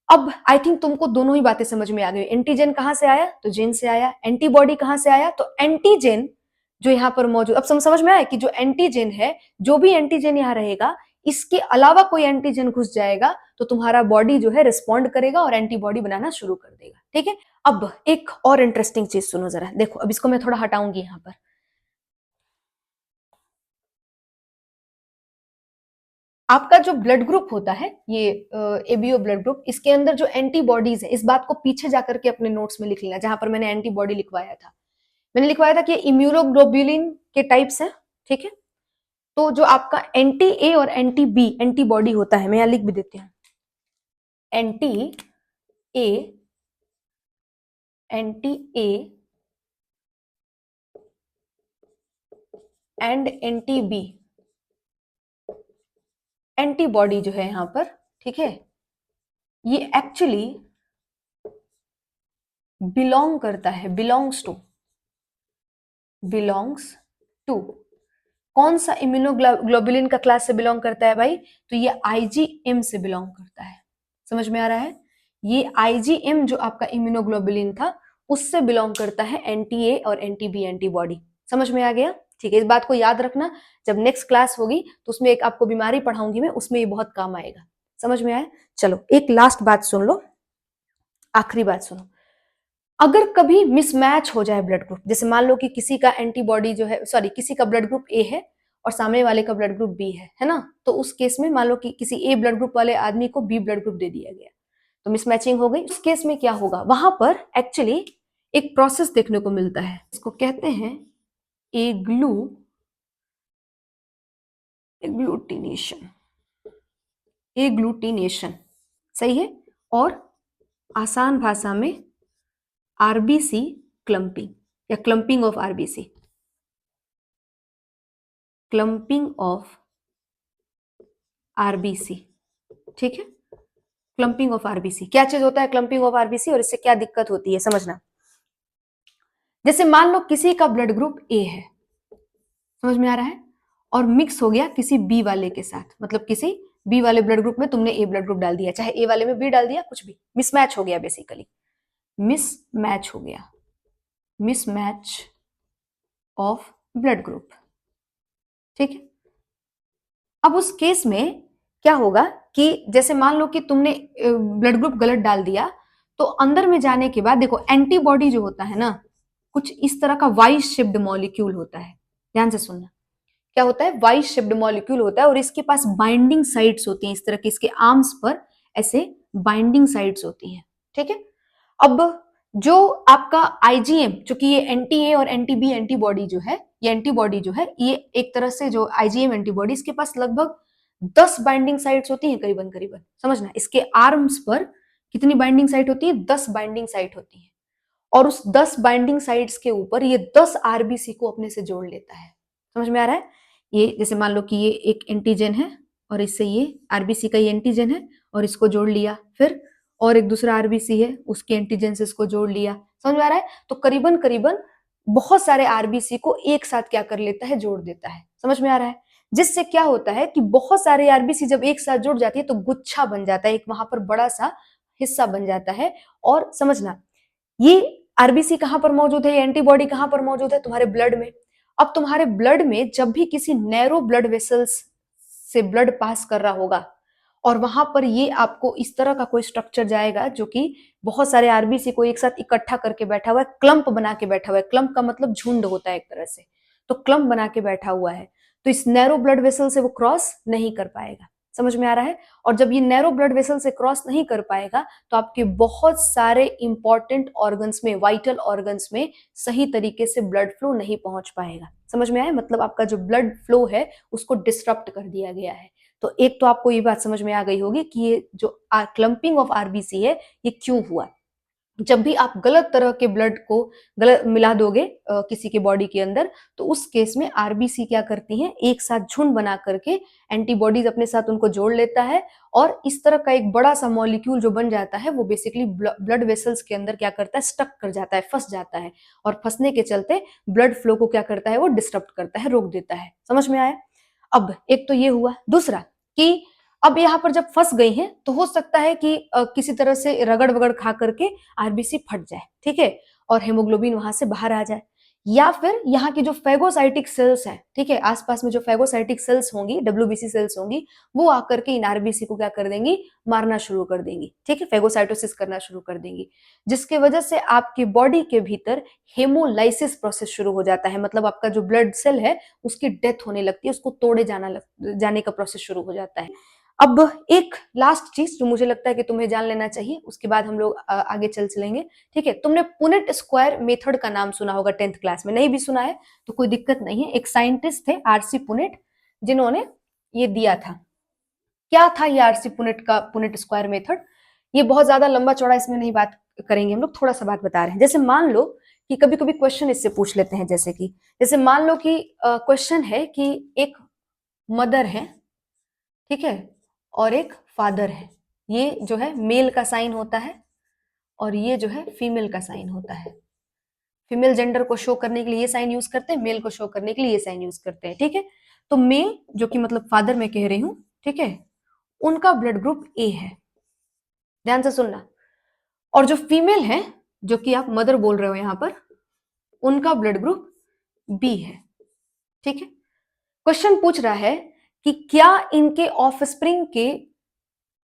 अब आई थिंक तुमको दोनों ही बातें समझ में आ गई। एंटीजन कहां से आया? तो जीन से आया। एंटीबॉडी कहां से आया? तो एंटीजन जो यहाँ पर मौजूद, अब समझ में आया कि जो एंटीजन है, जो भी एंटीजन यहाँ रहेगा, इसके अलावा कोई एंटीजन घुस जाएगा तो तुम्हारा बॉडी जो है रिस्पॉन्ड करेगा और एंटीबॉडी बनाना शुरू कर देगा। ठीक है, अब एक और इंटरेस्टिंग चीज सुनो जरा, देखो अब इसको मैं थोड़ा हटाऊंगी यहां पर। आपका जो ब्लड ग्रुप होता है, ये एबीओ ब्लड ग्रुप, इसके अंदर जो एंटीबॉडीज है, इस बात को पीछे जाकर के अपने नोट्स में लिख लेना, जहां पर मैंने एंटीबॉडी लिखवाया था। मैंने लिखवाया था कि इम्यूनोग्लोब्युलिन के टाइप्स हैं। ठीक है, तो जो आपका एंटी ए और एंटी बी एंटीबॉडी होता है, मैं यहां लिख भी देती हूँ, anti A, anti A and anti B antibody जो है यहां पर, ठीक है, ये एक्चुअली बिलोंग करता है, बिलोंग्स टू कौन सा इम्यूनोग्लोबुलिन का क्लास से बिलोंग करता है भाई? तो ये आईजीएम से बिलोंग करता है। समझ में आ रहा है? ये आईजीएम जो आपका इम्यूनोग्लोबुलिन था उससे बिलोंग करता है एंटी ए और एंटी बी एंटीबॉडी। समझ में आ गया? ठीक है, इस बात को याद रखना, जब नेक्स्ट क्लास होगी तो उसमें एक आपको बीमारी पढ़ाऊंगी मैं, उसमें ये बहुत काम आएगा। समझ में आया? चलो एक लास्ट बात सुन लो, आखिरी बात सुनो। अगर कभी मिसमैच हो जाए ब्लड ग्रुप, जैसे मान लो कि किसी का एंटीबॉडी जो है, सॉरी, किसी का ब्लड ग्रुप ए है और सामने वाले का ब्लड ग्रुप बी है ना, तो उस केस में मान लो कि किसी ए ब्लड ग्रुप वाले आदमी को बी ब्लड ग्रुप दे दिया गया, तो मिसमैचिंग हो गई। उस केस में क्या होगा? वहां पर एक्चुअली एक प्रोसेस देखने को मिलता है, इसको कहते हैं एग्लूटिनेशन। एग्लूटिनेशन सही है, और आसान भाषा में आरबीसी क्लंपिंग या clumping of RBC, clumping of RBC. ठीक है, क्लंपिंग ऑफ आरबीसी क्या चीज होता है? क्लंपिंग ऑफ आरबीसी, और इससे क्या दिक्कत होती है समझना। जैसे मान लो किसी का ब्लड ग्रुप ए है, समझ में आ रहा है, और मिक्स हो गया किसी बी वाले के साथ, मतलब किसी बी वाले ब्लड ग्रुप में तुमने ए ब्लड ग्रुप डाल दिया, चाहे ए वाले में बी डाल दिया, कुछ भी, मिसमैच हो गया, बेसिकली मिसमैच हो गया, मिसमैच ऑफ ब्लड ग्रुप। ठीक है, अब उस केस में क्या होगा कि जैसे मान लो कि तुमने ब्लड ग्रुप गलत डाल दिया, तो अंदर में जाने के बाद देखो एंटीबॉडी जो होता है ना, कुछ इस तरह का वाई शेप्ड मॉलिक्यूल होता है। ध्यान से सुनना, क्या होता है? वाई शेप्ड मॉलिक्यूल होता है, और इसके पास बाइंडिंग साइट्स होती हैं, इस तरह की इसके आर्म्स पर ऐसे बाइंडिंग साइट्स होती हैं। ठीक है, अब जो आपका आईजीएम, चूंकि ये एंटी ए और एंटी बी एंटीबॉडी जो है, ये एंटीबॉडी जो है, ये एक तरह से जो आईजीएम एंटीबॉडी, इसके पास लगभग 10 बाइंडिंग साइट्स होती हैं, करीबन करीबन। समझना, इसके आर्म्स पर कितनी बाइंडिंग साइट होती है? 10 बाइंडिंग साइट होती है, और उस 10 बाइंडिंग साइट्स के ऊपर ये 10 आरबीसी को अपने से जोड़ लेता है। समझ में आ रहा है? ये जैसे मान लो कि ये एक एंटीजन है, और इससे ये आरबीसी का ये एंटीजन है, और इसको जोड़ लिया, फिर और एक दूसरा आरबीसी है, उसके एंटीजन से इसको जोड़ लिया। समझ में आ रहा है? तो करीबन करीबन बहुत सारे आरबीसी को एक साथ क्या कर लेता है? जोड़ देता है। समझ में आ रहा है? जिससे क्या होता है कि बहुत सारे आरबीसी जब एक साथ जुड़ जाती है तो गुच्छा बन जाता है, एक वहां पर बड़ा सा हिस्सा बन जाता है। और समझना, ये आरबीसी कहां पर मौजूद है, ये एंटीबॉडी कहां पर मौजूद है? तुम्हारे ब्लड में। अब तुम्हारे ब्लड में जब भी किसी नैरो ब्लड वेसल्स से ब्लड पास कर रहा होगा, और वहां पर ये आपको इस तरह का कोई स्ट्रक्चर जाएगा जो कि बहुत सारे आरबीसी को एक साथ इकट्ठा करके बैठा हुआ है, क्लंप बना के बैठा हुआ है। क्लंप का मतलब झुंड होता है एक तरह से, तो क्लंप बना के बैठा हुआ है, तो इस नैरो ब्लड वेसल से वो क्रॉस नहीं कर पाएगा। समझ में आ रहा है? और जब ये नैरो ब्लड वेसल से क्रॉस नहीं कर पाएगा तो आपके बहुत सारे इंपॉर्टेंट ऑर्गन्स में, वाइटल ऑर्गन्स में सही तरीके से ब्लड फ्लो नहीं पहुंच पाएगा। समझ में आया? मतलब आपका जो ब्लड फ्लो है उसको डिस्टर्ब कर दिया गया है। तो एक तो आपको ये बात समझ में आ गई होगी कि ये जो क्लंपिंग ऑफ आरबीसी है ये क्यों हुआ। जब भी आप गलत तरह के ब्लड को गलत मिला दोगे किसी के बॉडी के अंदर, तो उस केस में आरबीसी क्या करती हैं? एक साथ झुंड बना करके एंटीबॉडीज अपने साथ उनको जोड़ लेता है, और इस तरह का एक बड़ा सा मॉलिक्यूल जो बन जाता है वो बेसिकली ब्लड वेसल्स के अंदर क्या करता है? स्टक कर जाता है, फंस जाता है, और फंसने के चलते ब्लड फ्लो को क्या करता है? वो डिस्टर्ब करता है, रोक देता है। समझ में आया? अब एक तो ये हुआ। दूसरा कि अब यहाँ पर जब फंस गई हैं तो हो सकता है कि किसी तरह से रगड़ वगड़ खा करके आरबीसी फट जाए, ठीक है, और हेमोग्लोबिन वहां से बाहर आ जाए, या फिर यहाँ की जो फेगोसाइटिक सेल्स हैं, ठीक है, आसपास में जो फेगोसाइटिक सेल्स होंगी, डब्ल्यूबीसी सेल्स होंगी, वो आकर के इन आरबीसी को क्या कर देंगी, मारना शुरू कर देंगी, ठीक है, फेगोसाइटोसिस करना शुरू कर देंगी, जिसकी वजह से आपकी बॉडी के भीतर हेमोलाइसिस प्रोसेस शुरू हो जाता है, मतलब आपका जो ब्लड सेल है उसकी डेथ होने लगती है, उसको तोड़े जाने का प्रोसेस शुरू हो जाता है। अब एक लास्ट चीज जो मुझे लगता है कि तुम्हें जान लेना चाहिए, उसके बाद हम लोग आगे चलेंगे, ठीक है। तुमने पुनेट स्क्वायर मेथड का नाम सुना होगा 10th क्लास में, नहीं भी सुना है तो कोई दिक्कत नहीं है। एक साइंटिस्ट थे आरसी पुनेट, जिन्होंने ये दिया था। क्या था ये आरसी पुनेट का पुनेट स्क्वायर मेथड? ये बहुत ज्यादा लंबा चौड़ा इसमें नहीं बात करेंगे हम लोग, थोड़ा सा बात बता रहे हैं। जैसे मान लो कि कभी कभी क्वेश्चन इससे पूछ लेते हैं, जैसे मान लो कि क्वेश्चन है कि एक मदर है, ठीक है, और एक फादर है। ये जो है मेल का साइन होता है और ये जो है फीमेल का साइन होता है। फीमेल जेंडर को शो करने के लिए ये साइन यूज करते हैं, मेल को शो करने के लिए ये साइन यूज करते हैं, ठीक है। तो मेल जो कि मतलब फादर मैं कह रही हूं, ठीक है, उनका ब्लड ग्रुप ए है, ध्यान से सुनना। और जो फीमेल है, जो कि आप मदर बोल रहे हो यहां पर, उनका ब्लड ग्रुप बी है, ठीक है। क्वेश्चन पूछ रहा है कि क्या इनके ऑफस्प्रिंग के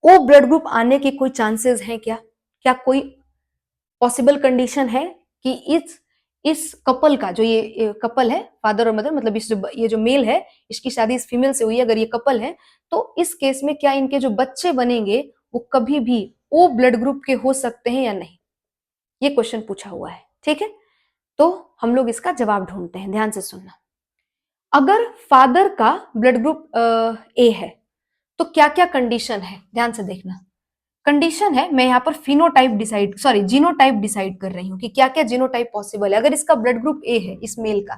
ओ ब्लड ग्रुप आने के कोई चांसेस हैं क्या? क्या कोई पॉसिबल कंडीशन है कि इस कपल का, जो ये कपल है फादर और मदर, मतलब ये जो मेल है इसकी शादी इस फीमेल से हुई है, अगर ये कपल है तो इस केस में क्या इनके जो बच्चे बनेंगे वो कभी भी ओ ब्लड ग्रुप के हो सकते हैं या नहीं? ये क्वेश्चन पूछा हुआ है, ठीक है। तो हम लोग इसका जवाब ढूंढते हैं, ध्यान से सुनना। अगर फादर का ब्लड ग्रुप ए है तो क्या क्या कंडीशन है, ध्यान से देखना। कंडीशन है, मैं यहाँ पर जीनोटाइप डिसाइड कर रही हूँ कि क्या क्या जीनोटाइप पॉसिबल है। अगर इसका ब्लड ग्रुप ए है इस मेल का,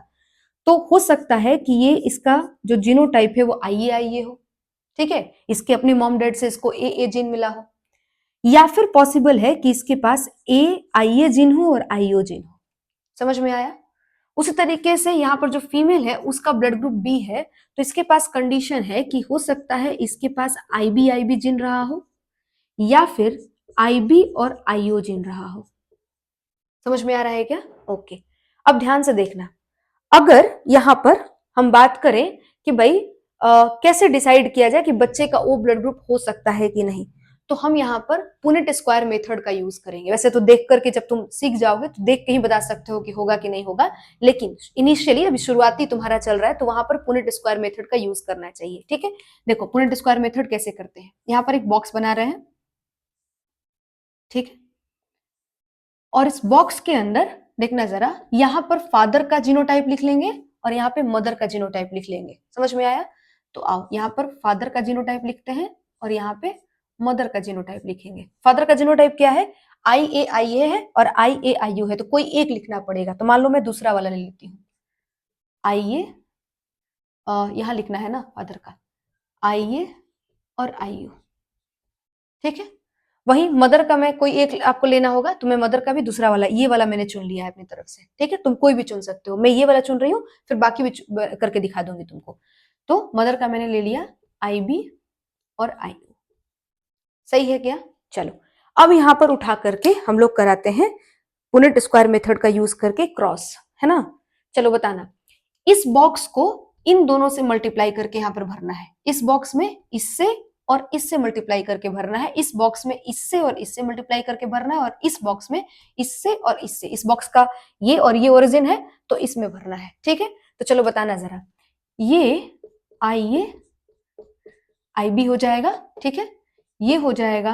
तो हो सकता है कि ये इसका जो जीनोटाइप है वो आईए हो, ठीक है, इसके अपने मॉम डैड से इसको ए जीन मिला हो। या फिर पॉसिबल है कि इसके पास ए आईए जीन हो और आईओ जीन हो। समझ में आया? उसी तरीके से यहाँ पर जो फीमेल है उसका ब्लड ग्रुप बी है, तो इसके पास कंडीशन है कि हो सकता है इसके पास आईबी जीन रहा हो या फिर आईबी और आईओ जीन रहा हो। समझ में आ रहा है क्या? ओके। अब ध्यान से देखना, अगर यहां पर हम बात करें कि भाई कैसे डिसाइड किया जाए कि बच्चे का ओ ब्लड ग्रुप हो सकता है कि नहीं, तो हम यहाँ पर पुनेट स्क्वायर मेथड का यूज करेंगे। वैसे तो देख करके जब तुम सीख जाओगे तो देख के ही बता सकते हो कि होगा कि नहीं होगा, लेकिन इनिशियली अभी शुरुआती तुम्हारा चल रहा है तो वहां पर पुनेट स्क्वायर मेथड का यूज करना चाहिए, ठीक है। देखो पुनेट स्क्वायर मेथड कैसे करते हैं, यहाँ पर एक बॉक्स बना रहे हैं, ठीक है, और इस बॉक्स के अंदर देखना जरा, यहां पर फादर का जीनोटाइप लिख लेंगे और यहाँ पे मदर का जीनोटाइप लिख लेंगे। समझ में आया? तो आओ यहाँ पर फादर का जीनोटाइप लिखते हैं और यहाँ पे मदर का जीनोटाइप लिखेंगे। फादर का जीनोटाइप क्या है? आईए है और आईओ है, तो कोई एक लिखना पड़ेगा। तो मान लो मैं दूसरा वाला ले लेती हूँ, आईए, यहां लिखना है ना फादर का, आईए और आईओ, ठीक है। वही मदर का मैं कोई एक आपको लेना होगा, तो मैं मदर का भी दूसरा वाला, ये वाला मैंने चुन लिया है अपनी तरफ से, ठीक है। तुम कोई भी चुन सकते हो, मैं ये वाला चुन रही हूँ, फिर बाकी भी करके दिखा दूंगी तुमको। तो मदर का मैंने ले लिया आईबी और आईओ, सही है क्या? चलो अब यहां पर उठा करके हम लोग कराते हैं पुनेट स्क्वायर मेथड का यूज करके क्रॉस, है ना। चलो बताना, इस बॉक्स को इन दोनों से मल्टीप्लाई करके यहां पर भरना है, इस बॉक्स में इससे और इससे मल्टीप्लाई करके भरना है, इस बॉक्स में इससे और इससे मल्टीप्लाई करके भरना है, और इस बॉक्स में इससे और इससे, इस बॉक्स का ये और ये ओरिजिन है तो इसमें भरना है, ठीक है। तो चलो बताना जरा, ये आईबी हो जाएगा, ठीक है, ये हो जाएगा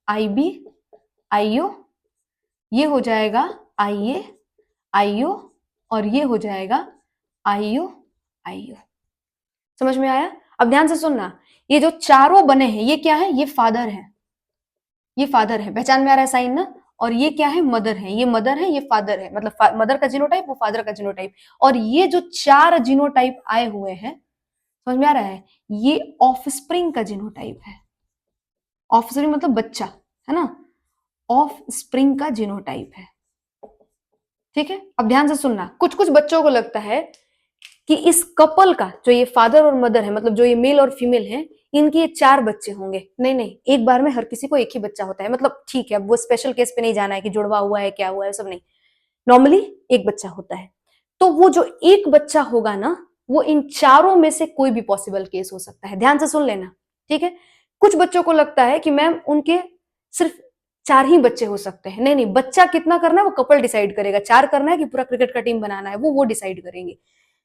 आईबी आईओ, ये हो जाएगा आईए आईओ, और ये हो जाएगा आईओ आईओ। समझ में आया? अब ध्यान से सुनना, ये जो चारों बने हैं ये क्या है? ये फादर है, ये फादर है, पहचान में आ रहा है साइन ना। और ये क्या है? मदर है, ये मदर है, ये फादर है, मतलब मदर का जीनोटाइप वो फादर का जीनोटाइप। और ये जो चार जीनोटाइप आए हुए हैं, समझ में आ रहा है, ये ऑफस्प्रिंग का जीनोटाइप है। ऑफस्प्रिंग मतलब बच्चा, है ना, ऑफस्प्रिंग का जीनोटाइप है, ठीक है। अब ध्यान से सुनना, कुछ कुछ बच्चों को लगता है कि इस कपल का, जो ये फादर और मदर है, मतलब जो ये मेल और फीमेल है, इनके ये चार बच्चे होंगे। नहीं नहीं, एक बार में हर किसी को एक ही बच्चा होता है, मतलब ठीक है, अब वो स्पेशल केस पे नहीं जाना है कि जुड़वा हुआ है क्या हुआ है, सब नहीं, नॉर्मली एक बच्चा होता है। तो वो जो एक बच्चा होगा ना, वो इन चारों में से कोई भी पॉसिबल केस हो सकता है। ध्यान से सुन लेना, ठीक है। कुछ बच्चों को लगता है कि मैम उनके सिर्फ 4 ही बच्चे हो सकते हैं। नहीं नहीं, बच्चा कितना करना है वो कपल डिसाइड करेगा। 4 करना है कि पूरा क्रिकेट का टीम बनाना है, वो डिसाइड करेंगे।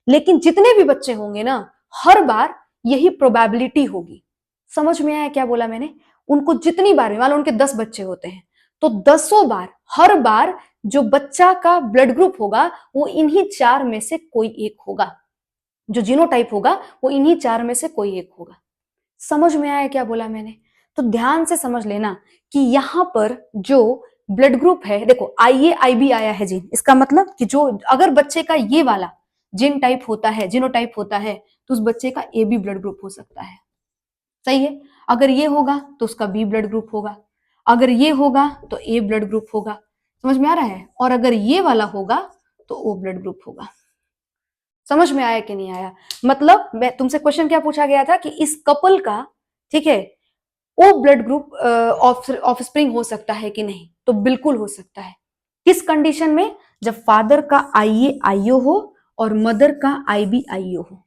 लेकिन जितने भी बच्चे होंगे ना, हर बार यही प्रोबेबिलिटी होगी। समझ में आया क्या बोला मैंने? उनको जितनी बार, मान लो उनके 10 बच्चे होते हैं, तो 10 बार, हर बार जो बच्चा का ब्लड ग्रुप होगा वो इन्हीं 4 में से कोई एक होगा। जो जीनोटाइप होगा वो इन्हीं 4 में से कोई एक होगा। समझ में आया क्या बोला मैंने? तो ध्यान से समझ लेना कि यहां पर जो ब्लड ग्रुप है, देखो आईए आईबी आया है जीन, इसका मतलब कि जो अगर बच्चे का ये वाला जीन टाइप होता है, जीनोटाइप होता है, तो उस बच्चे का ए बी ब्लड ग्रुप हो सकता है। सही है। अगर ये होगा तो उसका बी ब्लड ग्रुप होगा, अगर ये होगा तो ए ब्लड ग्रुप होगा। समझ में आ रहा है? और अगर ये वाला होगा तो ओ ब्लड ग्रुप होगा। समझ में आया कि नहीं आया? मतलब मैं तुमसे क्वेश्चन क्या पूछा गया था कि इस कपल का, ठीक है, ओ ब्लड ग्रुप ऑफस्प्रिंग हो सकता है कि नहीं? तो बिल्कुल हो सकता है। किस कंडीशन में? जब फादर का आईए आईओ हो और मदर का आईबी आईओ हो।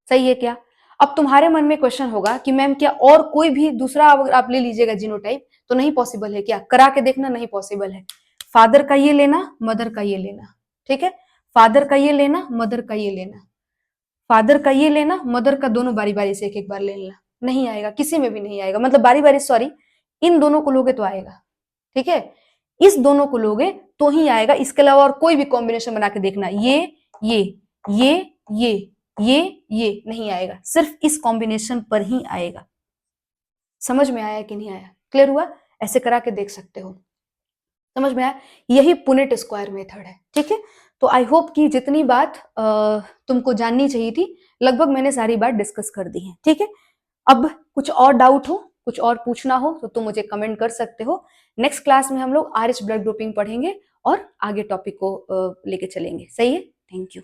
सही है क्या? अब तुम्हारे मन में क्वेश्चन होगा कि मैम क्या और कोई भी दूसरा अगर आप ले लीजिएगा जीनोटाइप तो नहीं पॉसिबल है क्या? करा के देखना, नहीं पॉसिबल है। फादर का ये लेना, मदर का ये लेना, ठीक है। फादर का ये लेना, मदर का ये लेना, फादर का ये लेना, मदर का दोनों बारी बारी से एक एक बार ले लेना। नहीं आएगा, किसी में भी नहीं आएगा। मतलब बारी बारी, सॉरी, इन दोनों को लोगे तो आएगा, ठीक है। इस दोनों को लोगे तो ही आएगा। इसके अलावा और कोई भी कॉम्बिनेशन बना के देखना, ये ये ये ये ये नहीं आएगा। सिर्फ इस कॉम्बिनेशन पर ही आएगा। समझ में आया कि नहीं आया? क्लियर हुआ? ऐसे करा के देख सकते हो। समझ में आया? यही पुनेट स्क्वायर मेथड है, ठीक है। तो आई होप कि जितनी बात तुमको जाननी चाहिए थी लगभग मैंने सारी बात डिस्कस कर दी है, ठीक है। अब कुछ और डाउट हो, कुछ और पूछना हो तो तुम मुझे कमेंट कर सकते हो। नेक्स्ट क्लास में हम लोग RH ब्लड ग्रुपिंग पढ़ेंगे और आगे टॉपिक को लेके चलेंगे। सही है? Thank you.